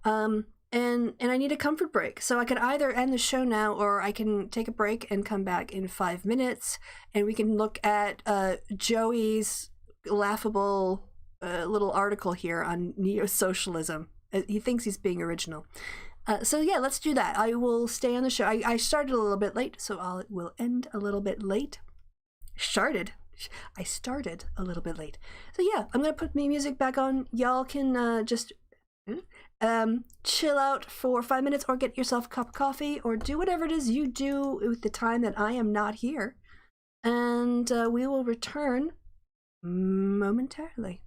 Speaker 1: And I need a comfort break. So I could either end the show now, or I can take a break and come back in 5 minutes, and we can look at Joey's laughable little article here on neo-socialism. He thinks he's being original. So yeah, let's do that. I will stay on the show. I started a little bit late, so I will end a little bit late. I started a little bit late. So yeah, I'm going to put my music back on. Y'all can just chill out for 5 minutes, or get yourself a cup of coffee, or do whatever it is you do with the time that I am not here. And we will return momentarily.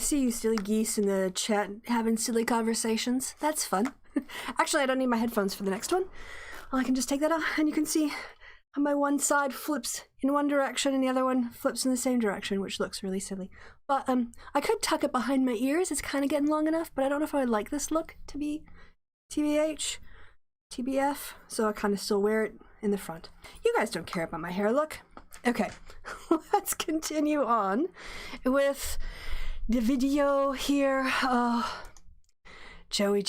Speaker 1: see you silly geese in the chat having silly conversations. That's fun. Actually, I don't need my headphones for the next one. I can just take that off, and you can see how my one side flips in one direction and the other one flips in the same direction, which looks really silly. But I could tuck it behind my ears. It's kind of getting long enough, but I don't know if I would like this look to be TBH, TBF, so I kind of still wear it in the front. You guys don't care about my hair look. Okay, let's continue on with the video here. Oh, Joey.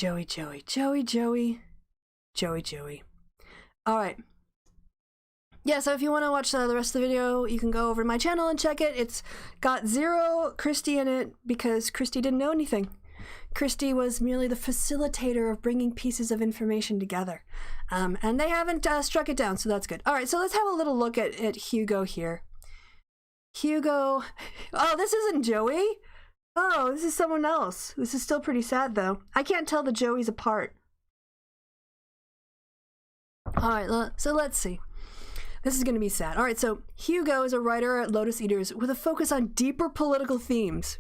Speaker 1: All right. Yeah, so if you want to watch the rest of the video, you can go over to my channel and check it. It's got 0 Christy in it because Christy didn't know anything. Christy was merely the facilitator of bringing pieces of information together. And they haven't struck it down, so that's good. All right, so let's have a little look at Hugo here. Hugo. Oh, this isn't Joey. Oh, this is someone else. This is still pretty sad, though. I can't tell the Joeys apart. All right, so let's see. This is going to be sad. All right, so Hugo is a writer at Lotus Eaters with a focus on deeper political themes,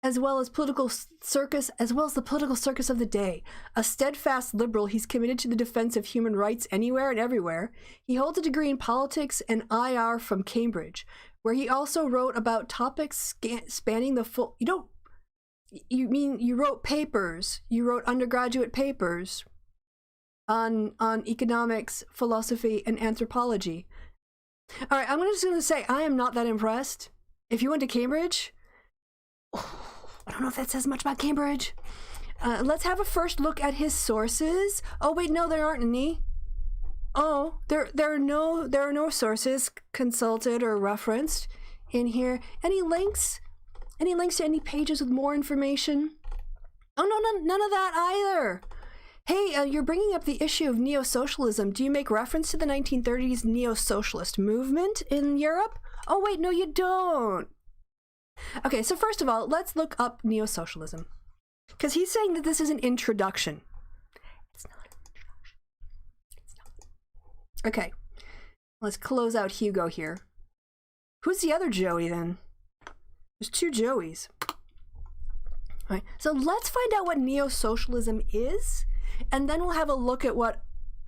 Speaker 1: as well as the political circus of the day. A steadfast liberal, he's committed to the defense of human rights anywhere and everywhere. He holds a degree in politics and IR from Cambridge, where he also wrote about topics spanning the full... You wrote papers. You wrote undergraduate papers on economics, philosophy, and anthropology. All right, I'm just going to say, I am not that impressed. If you went to Cambridge... I don't know if that says much about Cambridge. Let's have a first look at his sources. Oh wait, no, there aren't any. Oh, there are no sources consulted or referenced in here. Any links? Any links to any pages with more information? Oh no, none of that either. Hey, you're bringing up the issue of neo-socialism. Do you make reference to the 1930s neo-socialist movement in Europe? Oh wait, no, you don't. Okay, so first of all, let's look up neo-socialism. Because he's saying that this is an introduction. It's not an introduction. It's not. Okay, let's close out Hugo here. Who's the other Joey then? There's 2 Joeys. All right, so let's find out what neo-socialism is, and then we'll have a look at what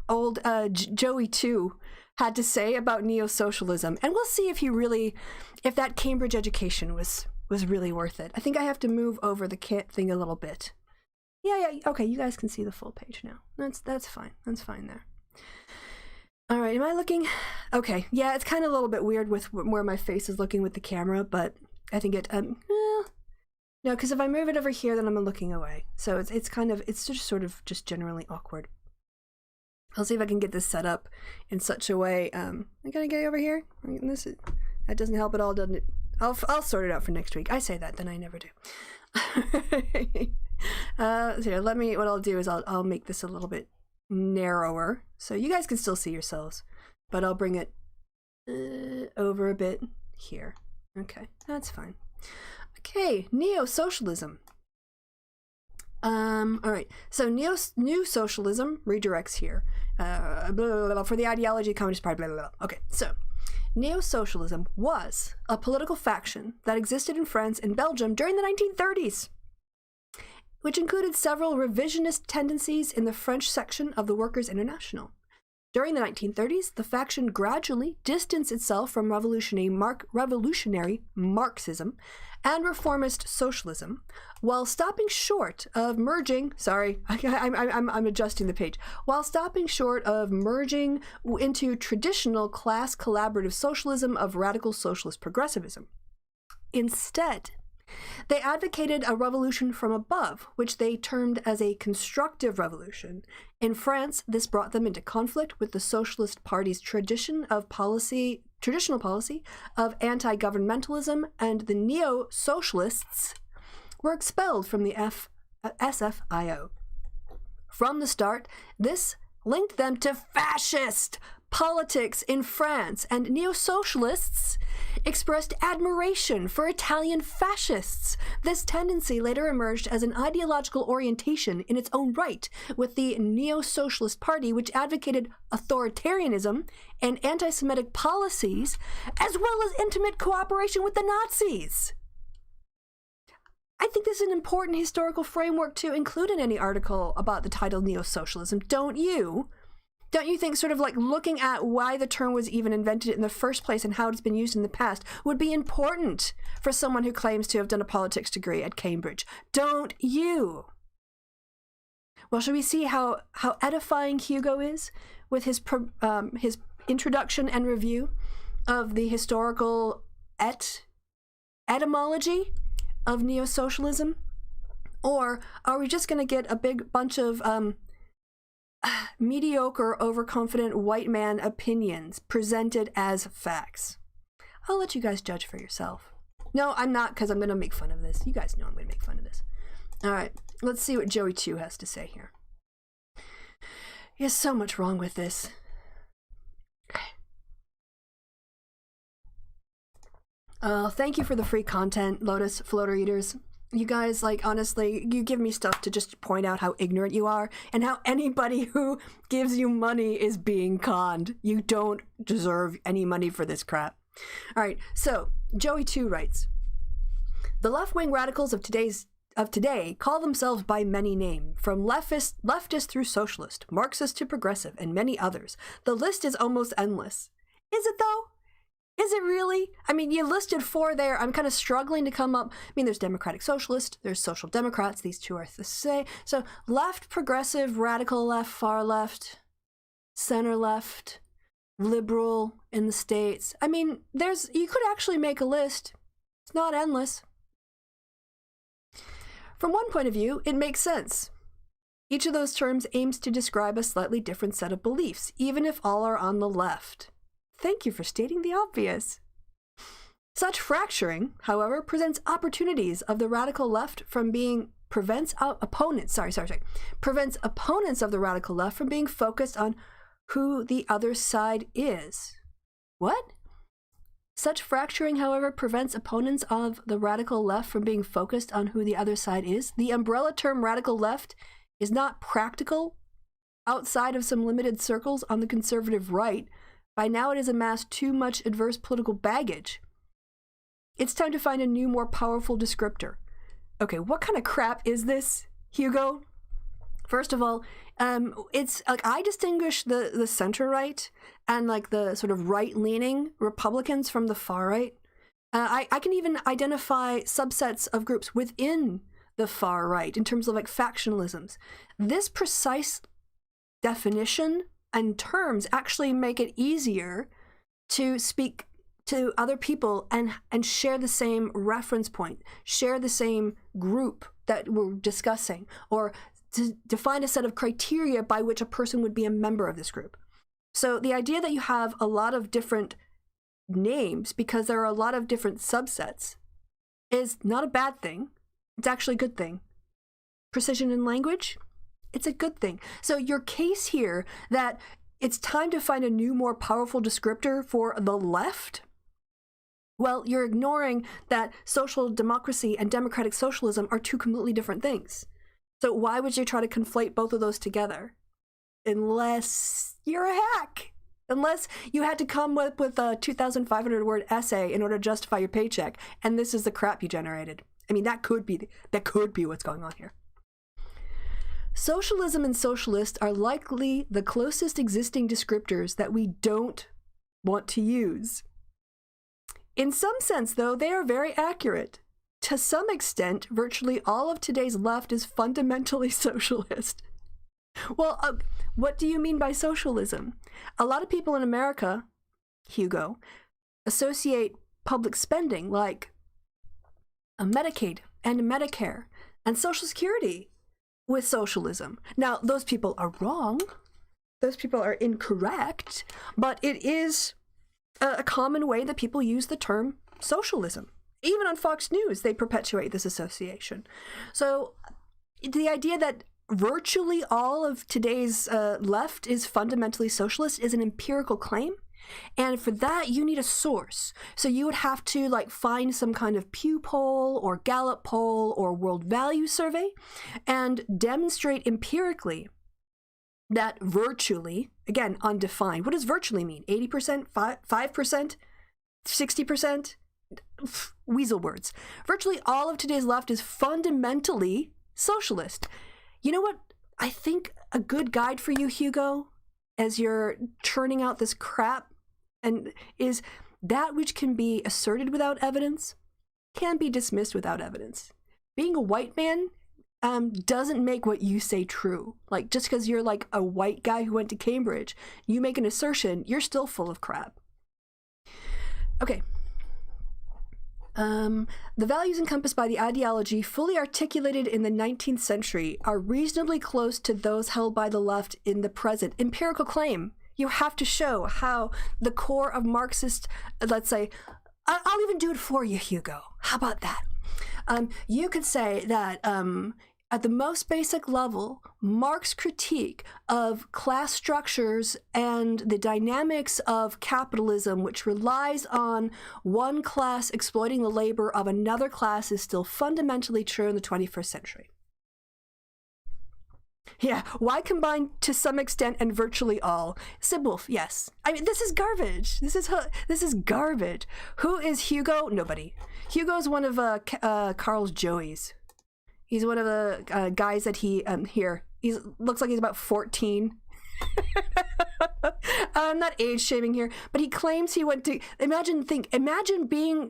Speaker 1: old Joey 2 had to say about neo-socialism, and we'll see if that Cambridge education was really worth it. I think I have to move over the kit thing a little bit. Yeah, okay, you guys can see the full page now. That's fine. That's fine there. All right, am I looking? Okay, yeah, it's kind of a little bit weird with where my face is looking with the camera, but I think it, no, because if I move it over here, then I'm looking away. So it's just sort of just generally awkward. I'll see if I can get this set up in such a way. I gotta get over here. That doesn't help at all, doesn't it? I'll sort it out for next week. I say that, then I never do. So what I'll do is I'll make this a little bit narrower so you guys can still see yourselves, but I'll bring it over a bit here. Okay, that's fine. Okay, neo-socialism. All right, so new socialism redirects here for the ideology of Communist Party, blah, blah, blah. Okay, so neo-socialism was a political faction that existed in France and Belgium during the 1930s, which included several revisionist tendencies in the French section of the Workers' International. During the 1930s, the faction gradually distanced itself from revolutionary Marxism and reformist socialism, while stopping short of merging. Sorry, I'm adjusting the page. While stopping short of merging into traditional class collaborative socialism of radical socialist progressivism. Instead, they advocated a revolution from above, which they termed as a constructive revolution. In France, this brought them into conflict with the Socialist Party's traditional policy of anti-governmentalism, and the neo-socialists were expelled from the SFIO. From the start, this linked them to fascist politics in France, and neo-socialists expressed admiration for Italian fascists. This tendency later emerged as an ideological orientation in its own right, with the Neo-Socialist Party, which advocated authoritarianism and anti-Semitic policies, as well as intimate cooperation with the Nazis. I think this is an important historical framework to include in any article about the title neo-socialism, don't you? Don't you think sort of like looking at why the term was even invented in the first place and how it's been used in the past would be important for someone who claims to have done a politics degree at Cambridge? Don't you? Well, shall we see how edifying Hugo is with his introduction and review of the historical etymology of neo-socialism? Or are we just going to get a big bunch of mediocre, overconfident white man opinions presented as facts? I'll let you guys judge for yourself. No, I'm not, because I'm going to make fun of this. You guys know I'm going to make fun of this. All right, let's see what Joey 2 has to say here. There's so much wrong with this. Thank you for the free content, Lotus Floater Eaters. You guys, like, honestly, you give me stuff to just point out how ignorant you are and how anybody who gives you money is being conned. You don't deserve any money for this crap. All right, so Joey 2 writes, the left-wing radicals of today call themselves by many names, from leftist through socialist, Marxist to progressive, and many others. The list is almost endless. Is it though? Is it really? I mean, you listed 4 there. I'm kind of struggling to come up. I mean, there's Democratic Socialist, there's Social Democrats. These 2 are the same. So left, progressive, radical left, far left, center left, liberal in the States. I mean, you could actually make a list. It's not endless. From one point of view, it makes sense. Each of those terms aims to describe a slightly different set of beliefs, even if all are on the left. Thank you for stating the obvious. Such fracturing, however, presents opportunities of the radical left from being prevents opponents of the radical left from being focused on who the other side is. What? Such fracturing, however, prevents opponents of the radical left from being focused on who the other side is. The umbrella term radical left is not practical outside of some limited circles on the conservative right. By now it has amassed too much adverse political baggage. It's time to find a new, more powerful descriptor. Okay, what kind of crap is this, Hugo? First of all, it's like I distinguish the center right and like the sort of right-leaning Republicans from the far right. I can even identify subsets of groups within the far right in terms of like factionalisms. This precise definition and terms actually make it easier to speak to other people and share the same reference point, share the same group that we're discussing, or to define a set of criteria by which a person would be a member of this group. So the idea that you have a lot of different names because there are a lot of different subsets is not a bad thing. It's actually a good thing. Precision in language, it's a good thing. So your case here that it's time to find a new, more powerful descriptor for the left, well, you're ignoring that social democracy and democratic socialism are 2 completely different things. So why would you try to conflate both of those together? Unless you're a hack. Unless you had to come up with a 2,500 word essay in order to justify your paycheck, and this is the crap you generated. I mean, that could be what's going on here. Socialism and socialist are likely the closest existing descriptors that we don't want to use. In some sense, though, they are very accurate. To some extent, virtually all of today's left is fundamentally socialist. Well, what do you mean by socialism? A lot of people in America, Hugo, associate public spending like a Medicaid and Medicare and Social Security with socialism. Now, those people are wrong. Those people are incorrect, but it is a common way that people use the term socialism. Even on Fox News, they perpetuate this association. So the idea that virtually all of today's left is fundamentally socialist is an empirical claim. And for that, you need a source. So you would have to like find some kind of Pew poll or Gallup poll or World Value Survey and demonstrate empirically that virtually, again, undefined. What does virtually mean? 80%, 5%, 60%? weasel words. Virtually all of today's left is fundamentally socialist. You know what? I think a good guide for you, Hugo, as you're churning out this crap, and is that which can be asserted without evidence can be dismissed without evidence. Being a white man doesn't make what you say true. Like, just because you're like a white guy who went to Cambridge, you make an assertion, you're still full of crap. Okay. The values encompassed by the ideology fully articulated in the 19th century are reasonably close to those held by the left in the present. Empirical claim. You have to show how the core of Marxist, let's say, I'll even do it for you, Hugo. How about that? You could say that at the most basic level, Marx's critique of class structures and the dynamics of capitalism, which relies on one class exploiting the labor of another class, is still fundamentally true in the 21st century. Yeah, why combine to some extent and virtually all? Sibwolf, yes. I mean, this is garbage. This is garbage. Who is Hugo? Nobody. Hugo's one of Carl's Joeys. He's one of the guys that he here. He looks like he's about 14. I'm not age shaming here, but he claims he went to. Imagine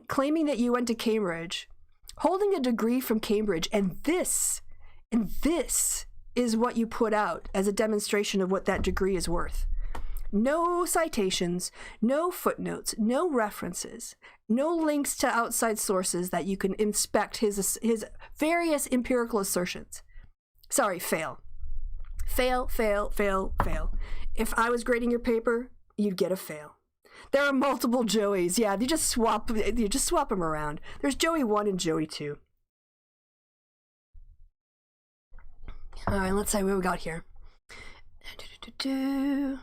Speaker 1: claiming that you went to Cambridge, holding a degree from Cambridge, and this is what you put out as a demonstration of what that degree is worth. No citations, no footnotes, no references, no links to outside sources that you can inspect his various empirical assertions. Sorry, fail. Fail, fail, fail, fail. If I was grading your paper, you'd get a fail. There are multiple Joeys. Yeah, you just swap them around. There's Joey 1 and Joey 2. All right, let's see what we got here. Okay.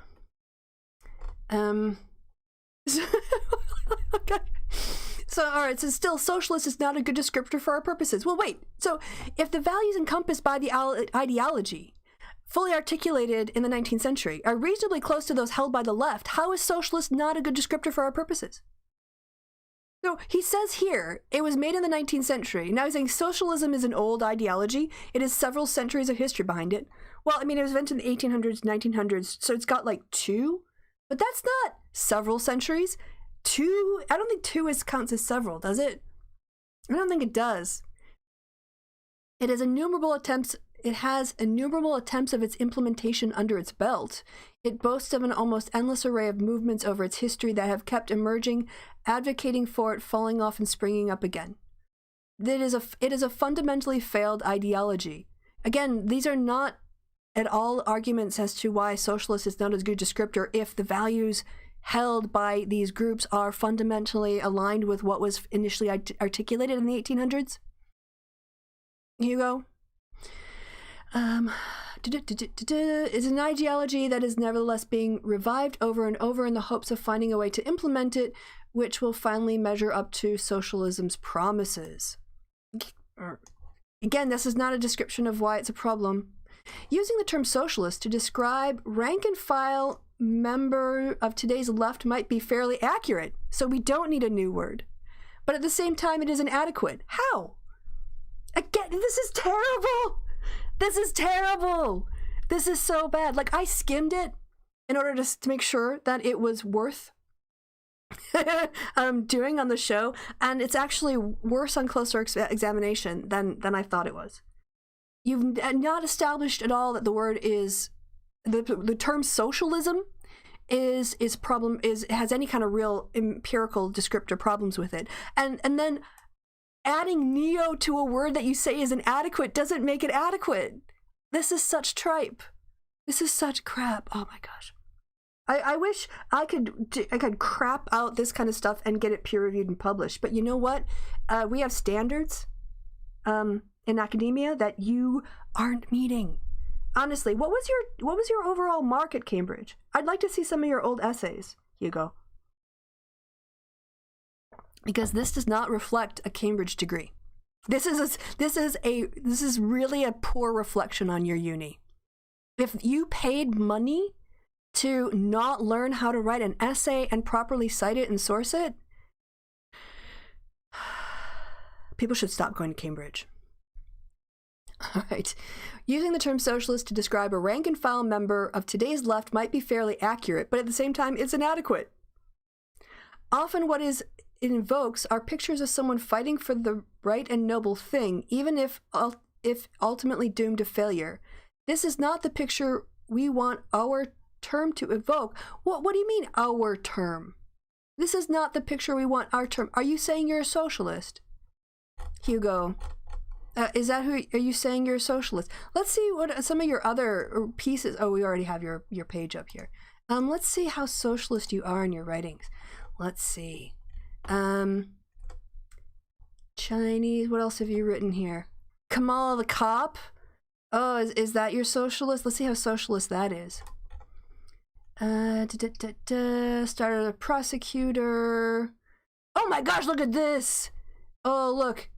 Speaker 1: So, all right, so still, socialist is not a good descriptor for our purposes. Well, wait. So, if the values encompassed by the ideology, fully articulated in the 19th century, are reasonably close to those held by the left, how is socialist not a good descriptor for our purposes? So he says here, it was made in the 19th century. Now he's saying socialism is an old ideology. It has several centuries of history behind it. Well, I mean, it was invented in the 1800s, 1900s, so it's got like 2. But that's not several centuries. 2, I don't think 2 counts as several, does it? I don't think it does. It has innumerable attempts of its implementation under its belt. It boasts of an almost endless array of movements over its history that have kept emerging, advocating for it, falling off, and springing up again. It is a fundamentally failed ideology. Again, these are not at all arguments as to why socialist is not as good descriptor if the values held by these groups are fundamentally aligned with what was initially articulated in the 1800s. Hugo? Is an ideology that is nevertheless being revived over and over in the hopes of finding a way to implement it, which will finally measure up to socialism's promises. Again, this is not a description of why it's a problem. Using the term socialist to describe rank and file member of today's left might be fairly accurate, so we don't need a new word. But at the same time, it is inadequate. How? Again, this is terrible! This is terrible! This is so bad. Like, I skimmed it in order to make sure that it was worth doing on the show, and it's actually worse on closer examination than I thought it was. You've not established at all that the word is the term socialism has any kind of real empirical descriptor problems with it, and then adding neo to a word that you say is inadequate doesn't make it adequate. This is such tripe. This is such crap. Oh my gosh. I wish I could crap out this kind of stuff and get it peer reviewed and published. But you know what? We have standards in academia that you aren't meeting. Honestly, what was your overall mark at Cambridge? I'd like to see some of your old essays, Hugo. Because this does not reflect a Cambridge degree. This is really a poor reflection on your uni. If you paid money to not learn how to write an essay and properly cite it and source it, People should stop going to Cambridge. All right. Using the term socialist to describe a rank and file member of today's left might be fairly accurate, but at the same time, it's inadequate. Often what it invokes are pictures of someone fighting for the right and noble thing, even if ultimately doomed to failure. This is not the picture we want our term to evoke. What do you mean, our term? This is not the picture we want our term. Are you saying you're a socialist? Hugo, is that who, are you saying you're a socialist? Let's see what some of your other pieces, oh, we already have your page up here. Let's see how socialist you are in your writings. Let's see. Chinese, what else have you written here? Kamal the cop? Oh, is that your socialist? Let's see how socialist that is. Started a prosecutor. Oh my gosh, look at this. Oh, look.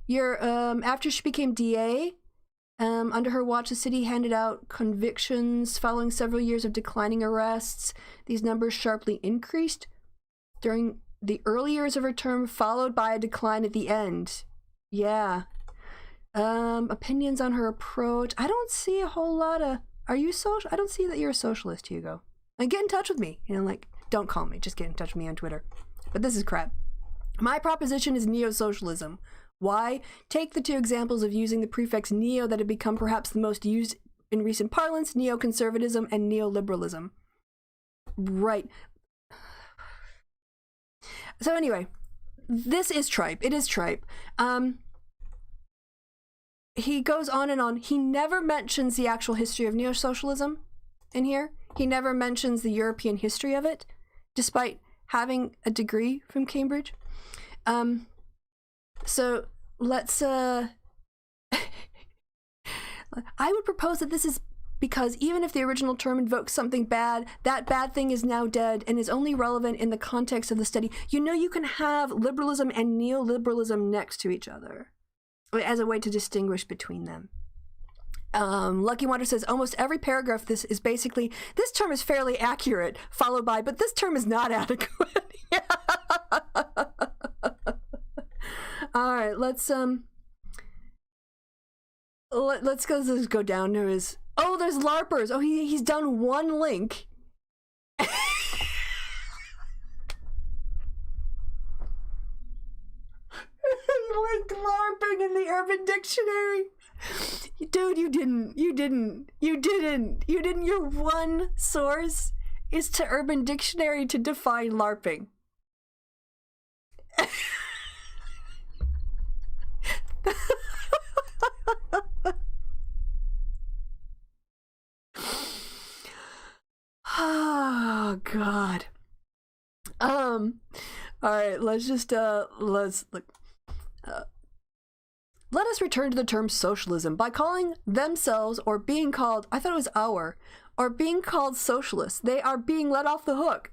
Speaker 1: You're, after she became DA, under her watch, the city handed out convictions following several years of declining arrests. These numbers sharply increased during the early years of her term, followed by a decline at the end. Yeah. Opinions on her approach. I don't see a whole lot of... Are you social? I don't see that you're a socialist, Hugo. And get in touch with me. You know, like, don't call me. Just get in touch with me on Twitter. But this is crap. My proposition is neo-socialism. Why? Take the two examples of using the prefix neo that have become perhaps the most used in recent parlance, neoconservatism and neoliberalism. Right. So anyway, this is tripe. It is tripe. He goes on and on. He never mentions the actual history of neo-socialism in here. He never mentions the European history of it, despite having a degree from Cambridge. So let's, I would propose that this is because even if the original term invokes something bad, that bad thing is now dead and is only relevant in the context of the study. You know, you can have liberalism and neoliberalism next to each other as a way to distinguish between them. Lucky Wonder says, almost every paragraph this is basically, this term is fairly accurate, followed by, but this term is not adequate. All right, let's go down to his, oh, there's LARPers. Oh, he's done one link. Linked LARPing in the Urban Dictionary. Dude, you didn't. Your one source is to Urban Dictionary to define LARPing. Oh God. All right, let's just let's look. Let us return to the term socialism by calling themselves or being called, I thought it was our, or being called socialists. They are being let off the hook.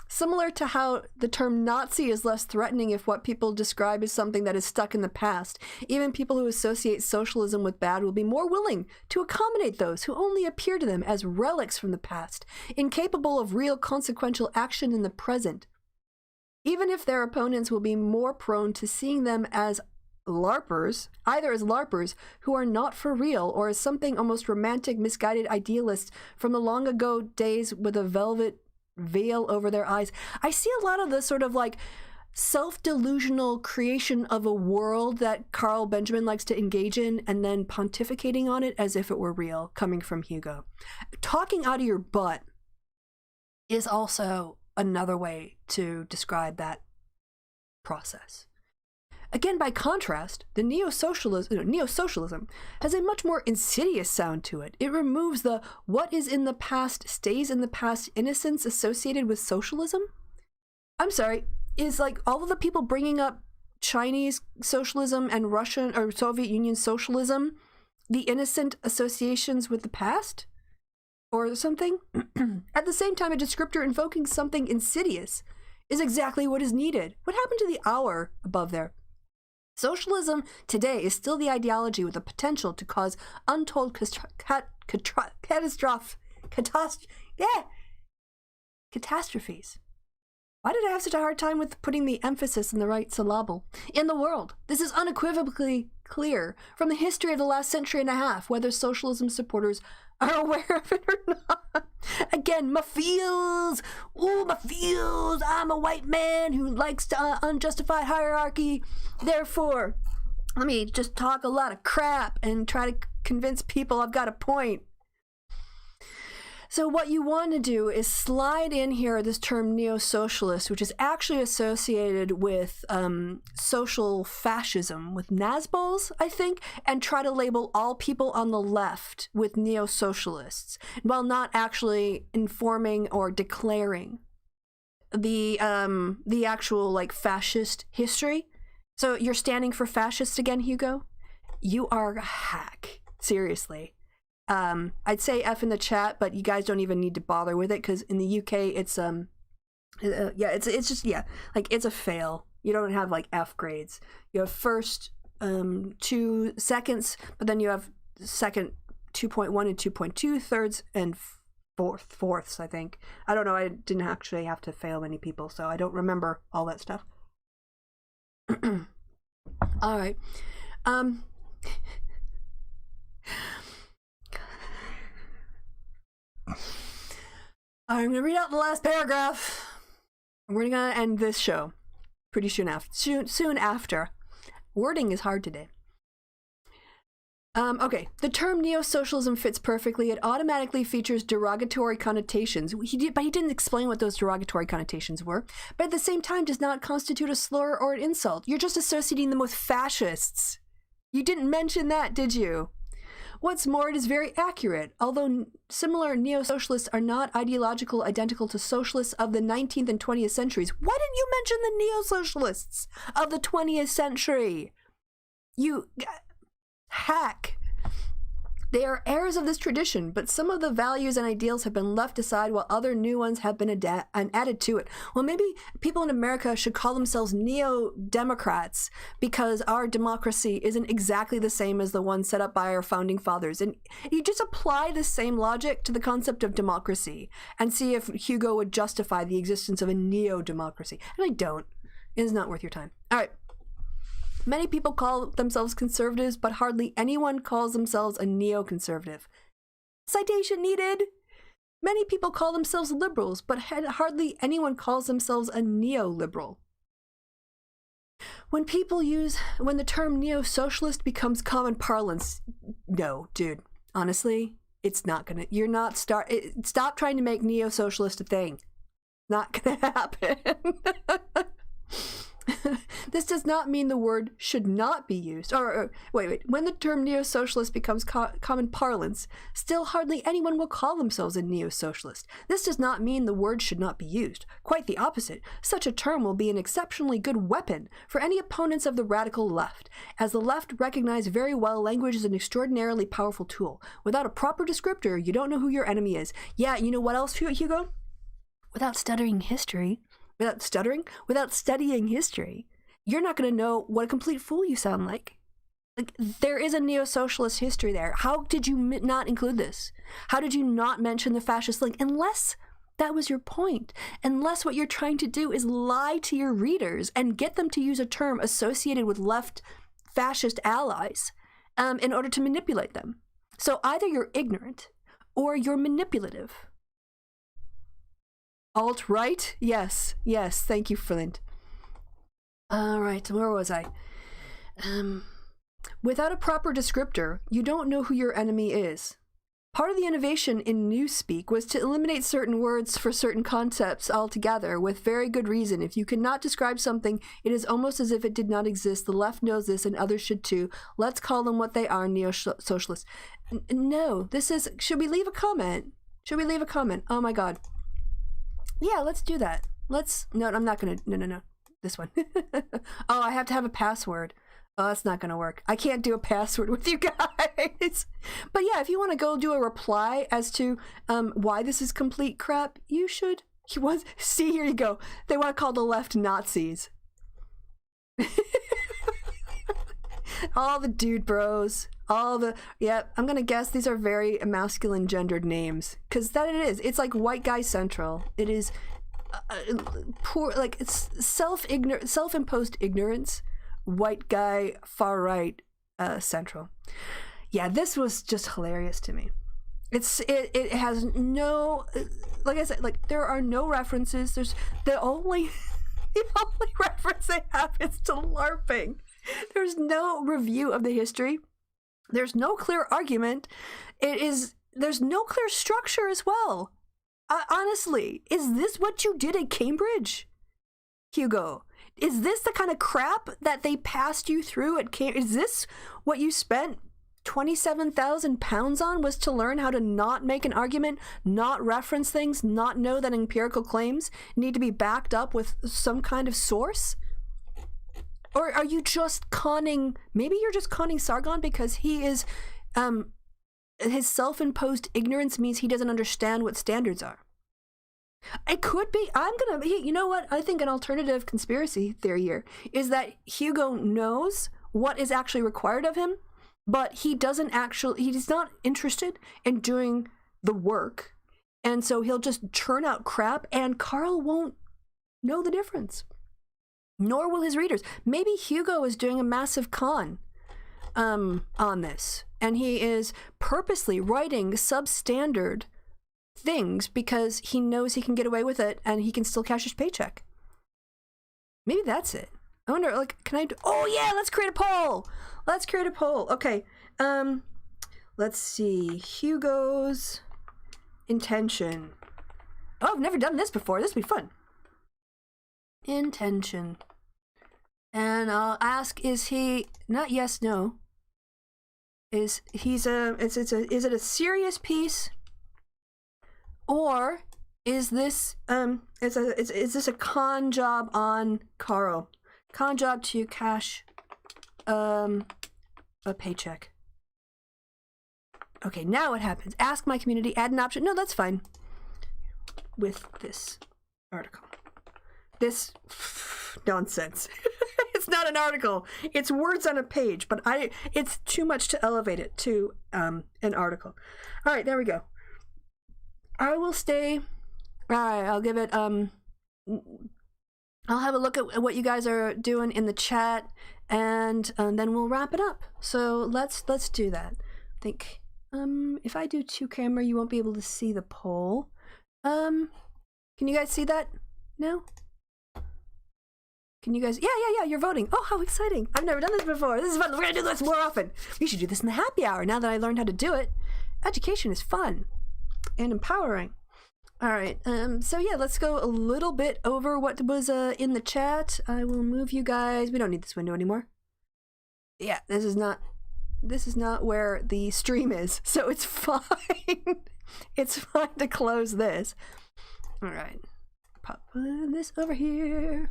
Speaker 1: Similar to how the term Nazi is less threatening if what people describe as something that is stuck in the past. Even people who associate socialism with bad will be more willing to accommodate those who only appear to them as relics from the past, incapable of real consequential action in the present. Even if their opponents will be more prone to seeing them as LARPers, either as LARPers who are not for real or as something almost romantic, misguided idealists from the long ago days with a velvet veil over their eyes. I see a lot of the sort of like self-delusional creation of a world that Carl Benjamin likes to engage in and then pontificating on it as if it were real, coming from Hugo. Talking out of your butt is also another way to describe that process. Again, by contrast, the neo-socialism has a much more insidious sound to it. It removes the what is in the past stays in the past innocence associated with socialism. I'm sorry, is like all of the people bringing up Chinese socialism and Russian or Soviet Union socialism the innocent associations with the past? Or something? At the same time, a descriptor invoking something insidious is exactly what is needed. What happened to the hour above there? Socialism today is still the ideology with the potential to cause untold catastrophes. Why did I have such a hard time with putting the emphasis in the right syllable? In the world, this is unequivocally clear from the history of the last century and a half, whether socialism supporters are aware of it or not. Again, my feels. Ooh, my feels. I'm a white man who likes to unjustified hierarchy. Therefore, let me just talk a lot of crap and try to convince people I've got a point. So what you want to do is slide in here this term neo-socialist, which is actually associated with social fascism, with Nazbols, I think, and try to label all people on the left with neo-socialists, while not actually informing or declaring the actual like fascist history. So you're standing for fascist again, Hugo? You are a hack. Seriously. I'd say F in the chat, but you guys don't even need to bother with it because in the UK it's it's just like it's a fail. You don't have like F grades. You have first 2 seconds, but then you have second 2.1 and 2.2, thirds and fourths, I think. I don't know. I didn't actually have to fail many people, so I don't remember all that stuff. All right. I'm going to read out the last paragraph. We're going to end this show pretty soon after. Wording is hard today. Okay, the term neo-socialism fits perfectly. It automatically features derogatory connotations. But he didn't explain what those derogatory connotations were. But at the same time, does not constitute a slur or an insult. You're just associating them with fascists. You didn't mention that, did you? What's more, it is very accurate. Although similar neo-socialists are not ideological identical to socialists of the 19th and 20th centuries. Why didn't you mention the neo-socialists of the 20th century? You hack. They are heirs of this tradition, but some of the values and ideals have been left aside while other new ones have been added to it. Well, maybe people in America should call themselves neo-democrats because our democracy isn't exactly the same as the one set up by our founding fathers. And you just apply the same logic to the concept of democracy and see if Hugo would justify the existence of a neo-democracy. And I don't. It is not worth your time. All right. Many people call themselves conservatives, but hardly anyone calls themselves a neo-conservative. Citation needed. Many people call themselves liberals, but hardly anyone calls themselves a neoliberal. When the term neo-socialist becomes common parlance, no, dude, honestly, it's not gonna, stop trying to make neo-socialist a thing. Not gonna happen. This does not mean the word should not be used. Wait. When the term neo-socialist becomes common parlance, still hardly anyone will call themselves a neo-socialist. This does not mean the word should not be used. Quite the opposite. Such a term will be an exceptionally good weapon for any opponents of the radical left. As the left recognize very well, language is an extraordinarily powerful tool. Without a proper descriptor, you don't know who your enemy is. Yeah, you know what else, Hugo? Without studying history, without studying history, you're not going to know what a complete fool you sound like. Like, there is a neo-socialist history there. How did you not include this? How did you not mention the fascist link? Unless that was your point. Unless what you're trying to do is lie to your readers and get them to use a term associated with left fascist allies in order to manipulate them. So either you're ignorant or you're manipulative. Alt-right? Yes, thank you, Flint. All right, where was I? Without a proper descriptor, you don't know who your enemy is. Part of the innovation in Newspeak was to eliminate certain words for certain concepts altogether, with very good reason. If you cannot describe something, it is almost as if it did not exist. The left knows this, and others should too. Let's call them what they are, neo-socialists. No, this is... Should we leave a comment? Oh my god. Yeah, let's do that. No, I'm not gonna... No. This one. Oh, I have to have a password. Oh, that's not gonna work. I can't do a password with you guys. But yeah, if you want to go do a reply as to why this is complete crap, you should. See, here you go. They want to call the left Nazis. All the dude bros. I'm gonna guess these are very masculine gendered names. Because that it is. It's like white guy central. It is poor, like it's self-imposed ignorance, white guy, far right, central. Yeah, this was just hilarious to me. It has no, like I said, like there are no references. There's the only reference they have is to LARPing. There's no review of the history. There's no clear argument. There's no clear structure as well. Honestly, is this what you did at Cambridge, Hugo? Is this the kind of crap that they passed you through at Cambridge? Is this what you spent £27,000 on, was to learn how to not make an argument, not reference things, not know that empirical claims need to be backed up with some kind of source? Or are you just conning, maybe you're just conning Sargon because he is, his self-imposed ignorance means he doesn't understand what standards are. It could be, you know what, I think an alternative conspiracy theory here is that Hugo knows what is actually required of him, but he's not interested in doing the work, and so he'll just churn out crap, and Carl won't know the difference. Nor will his readers. Maybe Hugo is doing a massive con on this, and he is purposely writing substandard things because he knows he can get away with it and he can still cash his paycheck. Maybe that's it. I wonder, like, can I do... Oh, yeah, let's create a poll. Let's create a poll. Okay. Let's see. Hugo's intention. Oh, I've never done this before. This will be fun. Intention. And I'll ask, is he... Not yes, no. Is it a serious piece? Or is this is this a con job on Carl? Con job to cash a paycheck. Okay, now what happens? Ask my community, add an option. No, that's fine. With this article. This nonsense. It's not an article. It's words on a page, but it's too much to elevate it to an article. All right, there we go. I will stay. All right, I'll give it I'll have a look at what you guys are doing in the chat, and then we'll wrap it up. So let's do that. I think if I do two camera, you won't be able to see the poll. Can you guys see that now? Can you guys? Yeah, you're voting. Oh, how exciting. I've never done this before. This is fun. We're going to do this more often. We should do this in the happy hour now that I learned how to do it. Education is fun and empowering. All right, so yeah, let's go a little bit over what was in the chat. I will move you guys. We don't need this window anymore. Yeah, this is not where the stream is, so it's fine. It's fine to close this. All right, pop this over here.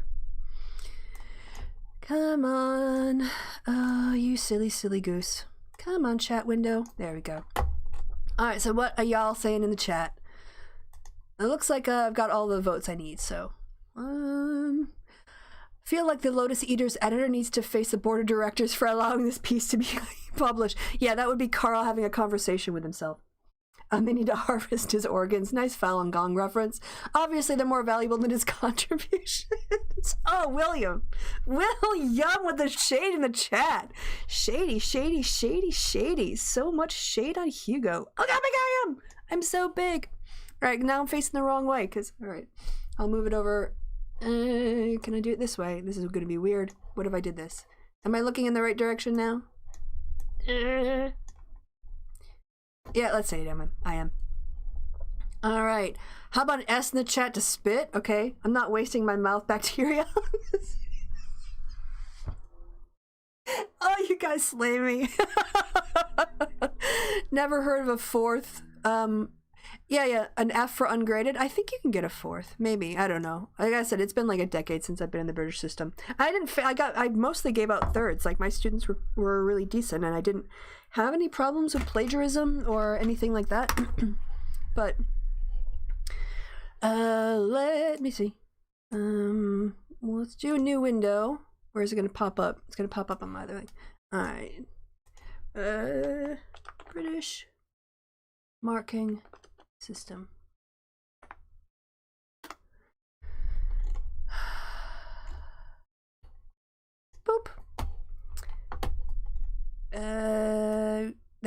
Speaker 1: Come on. Oh, you silly goose. Come on, chat window. There we go. All right, so what are y'all saying in the chat? It looks like I've got all the votes I need, so... feel like the Lotus Eaters editor needs to face the board of directors for allowing this piece to be published. Yeah, that would be Carl having a conversation with himself. They need to harvest his organs. Nice Falun Gong reference. Obviously, they're more valuable than his contributions. Oh, William with the shade in the chat. Shady. So much shade on Hugo. Look how big I am. I'm so big. All right, now I'm facing the wrong way. All right, I'll move it over. Can I do it this way? This is going to be weird. What if I did this? Am I looking in the right direction now? Yeah, let's say it. I am. All right. How about an S in the chat to spit? Okay. I'm not wasting my mouth bacteria. Oh, you guys slay me. Never heard of a fourth. Yeah, an F for ungraded. I think you can get a fourth. Maybe. I don't know. Like I said, it's been like a decade since I've been in the British system. I mostly gave out thirds. Like my students were really decent, and I didn't have any problems with plagiarism or anything like that. But let me see. Let's do a new window. Where is it going to pop up? It's going to pop up on my other thing. All right. British marking system.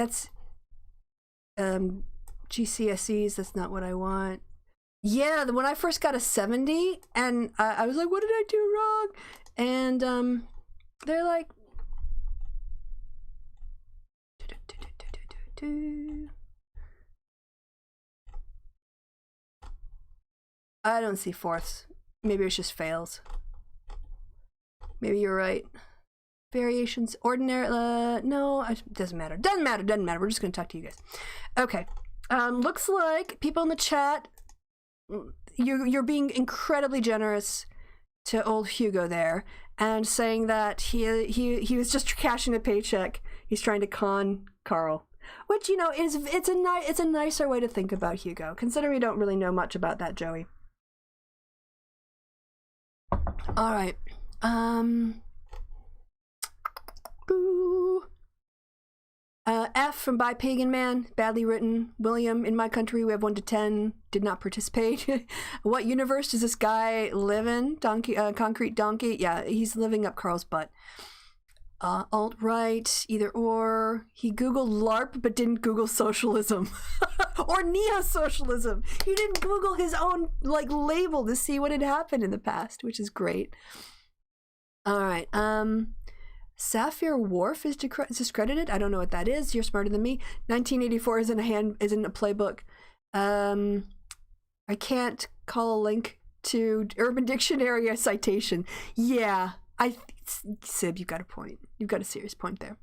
Speaker 1: that's GCSEs. That's not what I want. Yeah, when I first got a 70, and I was like, what did I do wrong? And they're like, I don't see fourths. Maybe it's just fails. Maybe you're right. Variations, ordinary, no, it doesn't matter. Doesn't matter. We're just gonna talk to you guys. Okay. Looks like people in the chat, you're being incredibly generous to old Hugo there, and saying that he was just cashing a paycheck. He's trying to con Carl, which, you know, it's a nicer way to think about Hugo, considering we don't really know much about that Joey. All right. F from By Pagan Man, badly written. William, in my country we have 1 to 10, did not participate. What universe does this guy live in? Concrete Donkey? Yeah, he's living up Carl's butt. Alt-right, either or. He Googled LARP but didn't Google socialism. Or neo-socialism. He didn't Google his own label to see what had happened in the past, which is great. Alright, Sapphire Wharf is discredited. I don't know what that is. You're smarter than me. 1984 isn't a playbook. I can't call a link to Urban Dictionary citation. Yeah, Sib, you got a point. You've got a serious point there.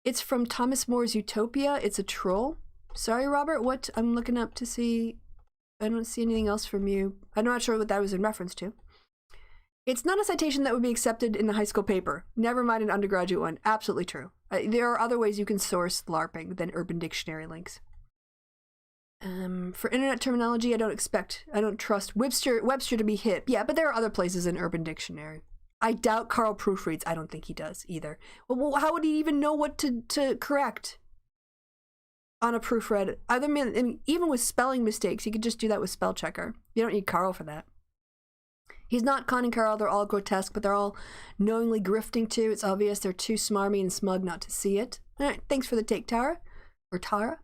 Speaker 1: It's from Thomas More's Utopia. It's a troll. Sorry, Robert. What? I'm looking up to see. I don't see anything else from you. I'm not sure what that was in reference to. It's not a citation that would be accepted in the high school paper. Never mind an undergraduate one. Absolutely true. There are other ways you can source LARPing than Urban Dictionary links. For internet terminology, I don't trust Webster to be hip. Yeah, but there are other places in Urban Dictionary. I doubt Carl proofreads. I don't think he does either. Well, how would he even know what to correct on a proofread? Even with spelling mistakes, he could just do that with spell checker. You don't need Carl for that. He's not conning Carl. They're all grotesque, but they're all knowingly grifting too. It's obvious they're too smarmy and smug not to see it. All right, thanks for the take, Tara. Or Tara.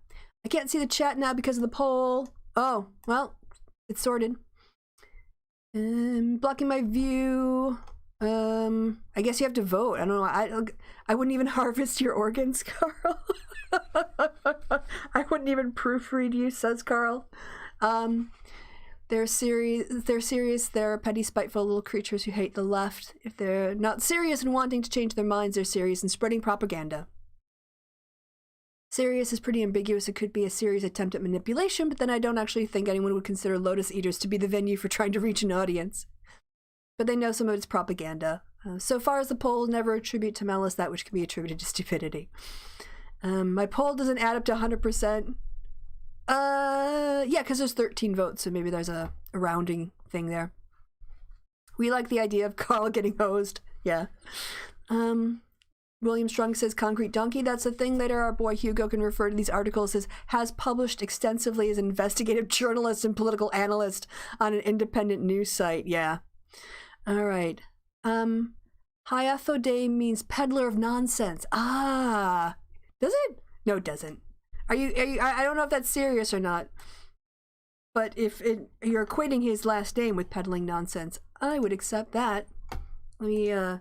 Speaker 1: I can't see the chat now because of the poll. Oh, well, it's sorted. Blocking my view. I guess you have to vote. I don't know. I wouldn't even harvest your organs, Carl. I wouldn't even proofread you, says Carl. They're serious. They're petty, spiteful little creatures who hate the left. If they're not serious and wanting to change their minds, they're serious in spreading propaganda. Serious is pretty ambiguous. It could be a serious attempt at manipulation, but then I don't actually think anyone would consider Lotus Eaters to be the venue for trying to reach an audience. But they know some of it's propaganda. So far as the poll never attribute to malice that which can be attributed to stupidity. My poll doesn't add up to 100%. Yeah, because there's 13 votes, so maybe there's a rounding thing there. We like the idea of Carl getting hosed. Yeah. William Strong says Concrete Donkey. That's a thing. Later, our boy Hugo can refer to these articles as has published extensively as an investigative journalist and political analyst on an independent news site. Yeah. All right. Hayathodeh means peddler of nonsense. Ah. Does it? No, it doesn't. Are you, I don't know if that's serious or not. But if you're equating his last name with peddling nonsense, I would accept that. Let me, I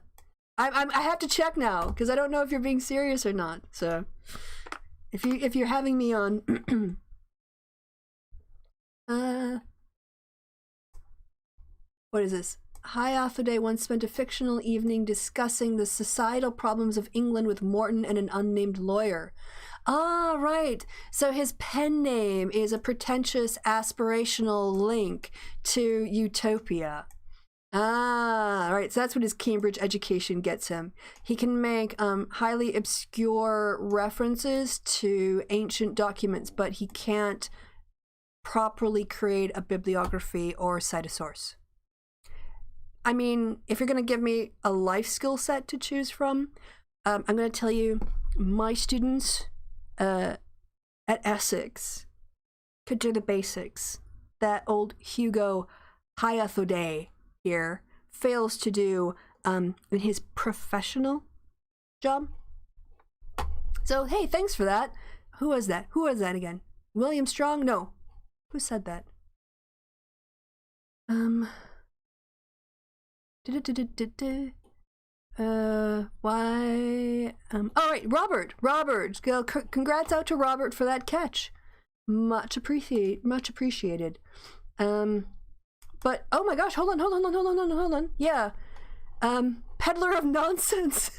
Speaker 1: have to check now because I don't know if you're being serious or not. So, if you're having me on, what is this? Hayathodeh once spent a fictional evening discussing the societal problems of England with Morton and an unnamed lawyer. Ah, right. So his pen name is a pretentious aspirational link to Utopia. Ah, right. So that's what his Cambridge education gets him. He can make highly obscure references to ancient documents, but he can't properly create a bibliography or cite a source. I mean, if you're going to give me a life skill set to choose from, I'm going to tell you my students at Essex could do the basics that old Hugo Hayathodeh here fails to do in his professional job. So, hey, thanks for that. Who was that? Who was that again? William Strong? No. Who said that? Why? All right, Robert. Congrats out to Robert for that catch. Much appreciated. But oh my gosh, hold on. Yeah. Peddler of nonsense.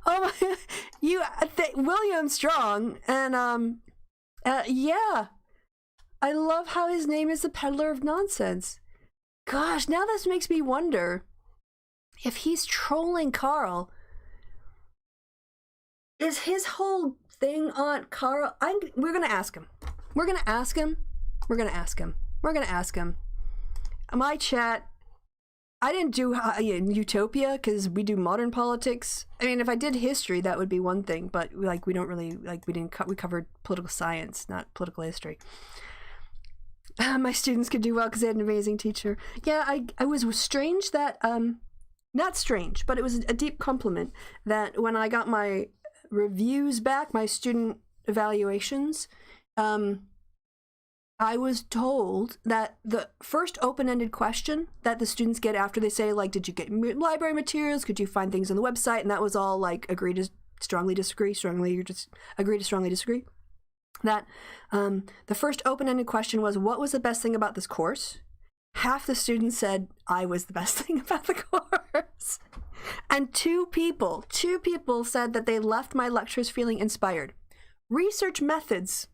Speaker 1: Oh my, William Strong, and yeah. I love how his name is the Peddler of Nonsense. Gosh, now this makes me wonder if he's trolling Carl. Is his whole thing on Carl? We're gonna ask him. My chat. I didn't do Utopia because we do modern politics. I mean, if I did history, that would be one thing. But like, we don't really we covered political science, not political history. My students could do well because they had an amazing teacher. Yeah, I was strange that, not strange, but it was a deep compliment that when I got my reviews back, my student evaluations, I was told that the first open-ended question that the students get after they say, like, did you get library materials? Could you find things on the website? And that was all like, agree to strongly disagree, agree to strongly disagree. That the first open-ended question was, what was the best thing about this course? Half the students said I was the best thing about the course. And two people said that they left my lectures feeling inspired. Research methods,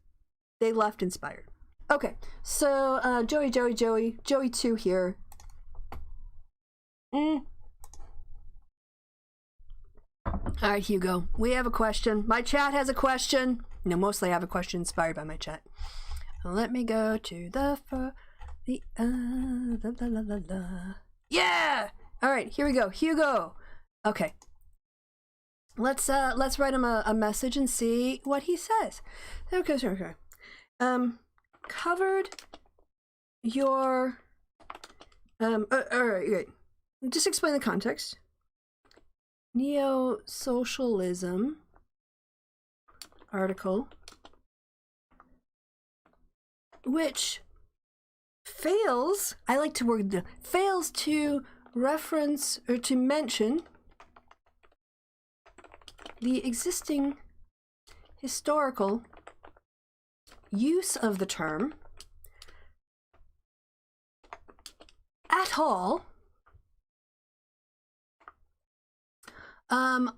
Speaker 1: they left inspired. Okay, so Joey 2 here. All right, Hugo, we have a question. My chat has a question. No, mostly I have a question inspired by my chat. Let me go to Yeah! All right, here we go. Hugo. Okay. Let's write him a message and see what he says. Okay. Covered your all right. Just explain the context. Neo-socialism article, which fails, I like to word fails to reference or to mention the existing historical use of the term at all on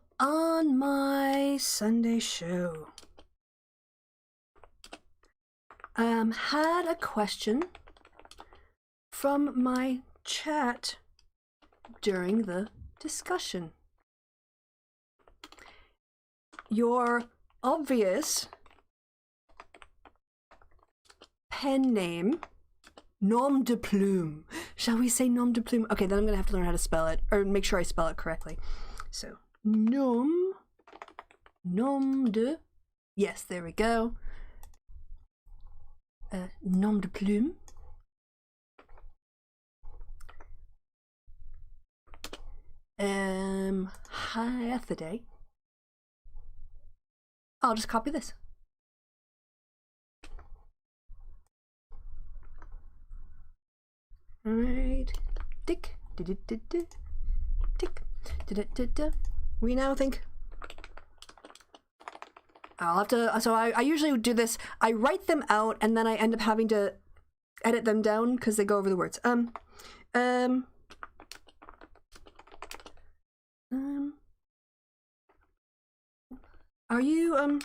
Speaker 1: my Sunday show. Had a question from my chat during the discussion. Your obvious pen name, nom de plume. Shall we say nom de plume? Okay, then I'm gonna have to learn how to spell it, or make sure I spell it correctly. So, nom de, yes, there we go. Nom de plume. Hyathide. I'll just copy this. Alright. Tick. Tick. We now think. I'll have to. So I usually do this. I write them out and then I end up having to edit them down because they go over the words. Are you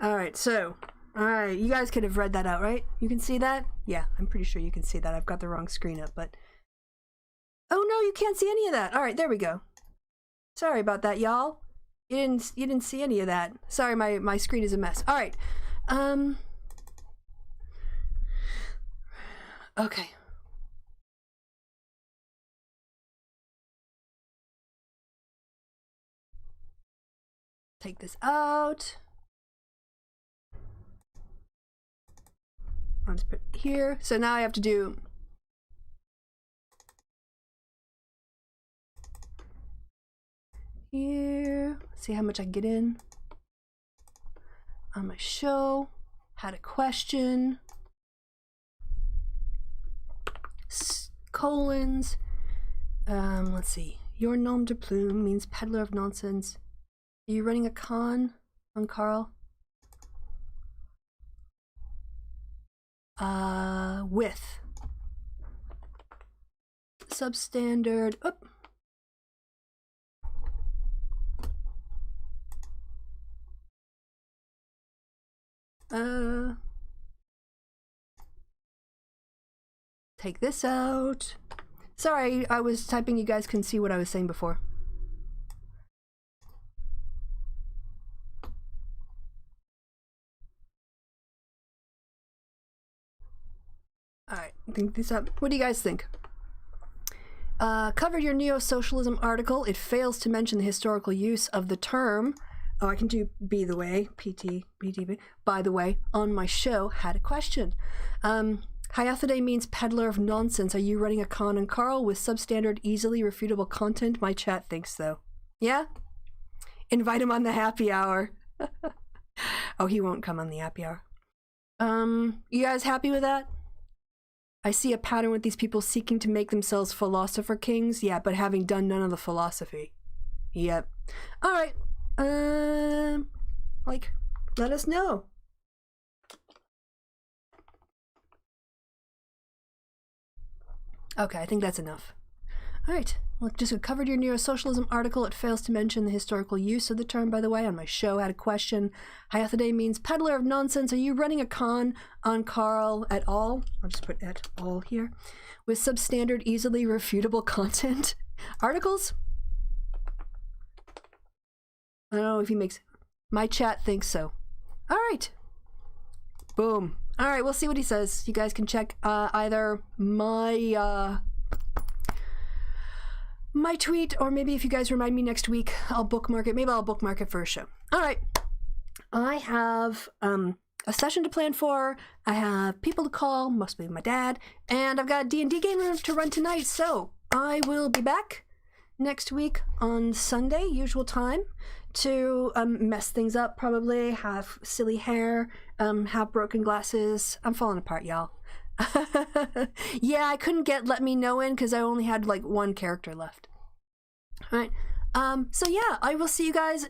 Speaker 1: Alright, so, alright, you guys could have read that out, right? You can see that? Yeah, I'm pretty sure you can see that. I've got the wrong screen up, but you can't see any of that. All right, there we go. Sorry about that, y'all. You didn't see any of that. Sorry, my screen is a mess. All right. Okay. Take this out. I'll just put it here. So now I have to do here. See how much I can get in on my show. Had a question. Colons. Let's see. Your nom de plume means peddler of nonsense. Are you running a con on Carl? With substandard. Oop. Take this out. Sorry, I was typing. You guys couldn't see what I was saying before. Alright, think this up. What do you guys think? Covered your neo-socialism article. It fails to mention the historical use of the term. Oh, I can do by the way, on my show, had a question. Hyathidae means peddler of nonsense. Are you running a con on Carl with substandard, easily refutable content? My chat thinks so. Yeah? Invite him on the happy hour. Oh, he won't come on the happy hour. You guys happy with that? I see a pattern with these people seeking to make themselves philosopher kings. Yeah, but having done none of the philosophy. Yep. All right. Let us know. Okay, I think that's enough. All right. Well, just covered your neo-socialism article. It fails to mention the historical use of the term, by the way. On my show, had a question. Hyathidae means peddler of nonsense. Are you running a con on Carl at all? I'll just put at all here. With substandard, easily refutable content. Articles? I don't know if he makes... My chat thinks so. All right. Boom. All right, we'll see what he says. You guys can check either my tweet, or maybe if you guys remind me next week, I'll bookmark it. Maybe I'll bookmark it for a show. All right. I have a session to plan for. I have people to call, mostly my dad, and I've got a D&D game to run tonight, so I will be back next week on Sunday, usual time, to mess things up, probably have silly hair, have broken glasses. I'm falling apart, y'all. Yeah, I couldn't get Let Me Know in because I only had like one character left. All right. So yeah, I will see you guys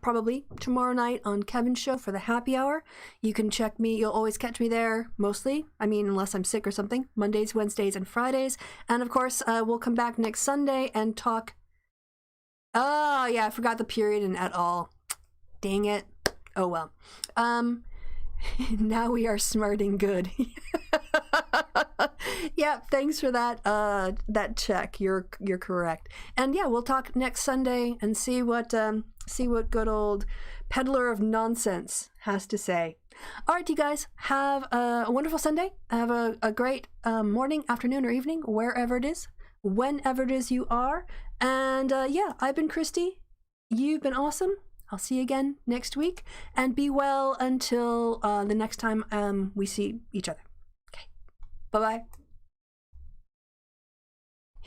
Speaker 1: probably tomorrow night on Kevin's show for the happy hour. You can check me. You'll always catch me there, mostly. I mean, unless I'm sick or something. Mondays, Wednesdays, and Fridays. And of course, we'll come back next Sunday and talk. Oh yeah, I forgot the period and at all. Dang it. Oh well. Now we are smart and good. Yeah, thanks for that check. You're correct. And yeah, we'll talk next Sunday and see what good old peddler of nonsense has to say. All right, you guys, have a wonderful Sunday. Have a great morning, afternoon, or evening, wherever it is, whenever it is you are. And yeah, I've been Christy. You've been awesome. I'll see you again next week, and be well until the next time we see each other. Okay, bye-bye.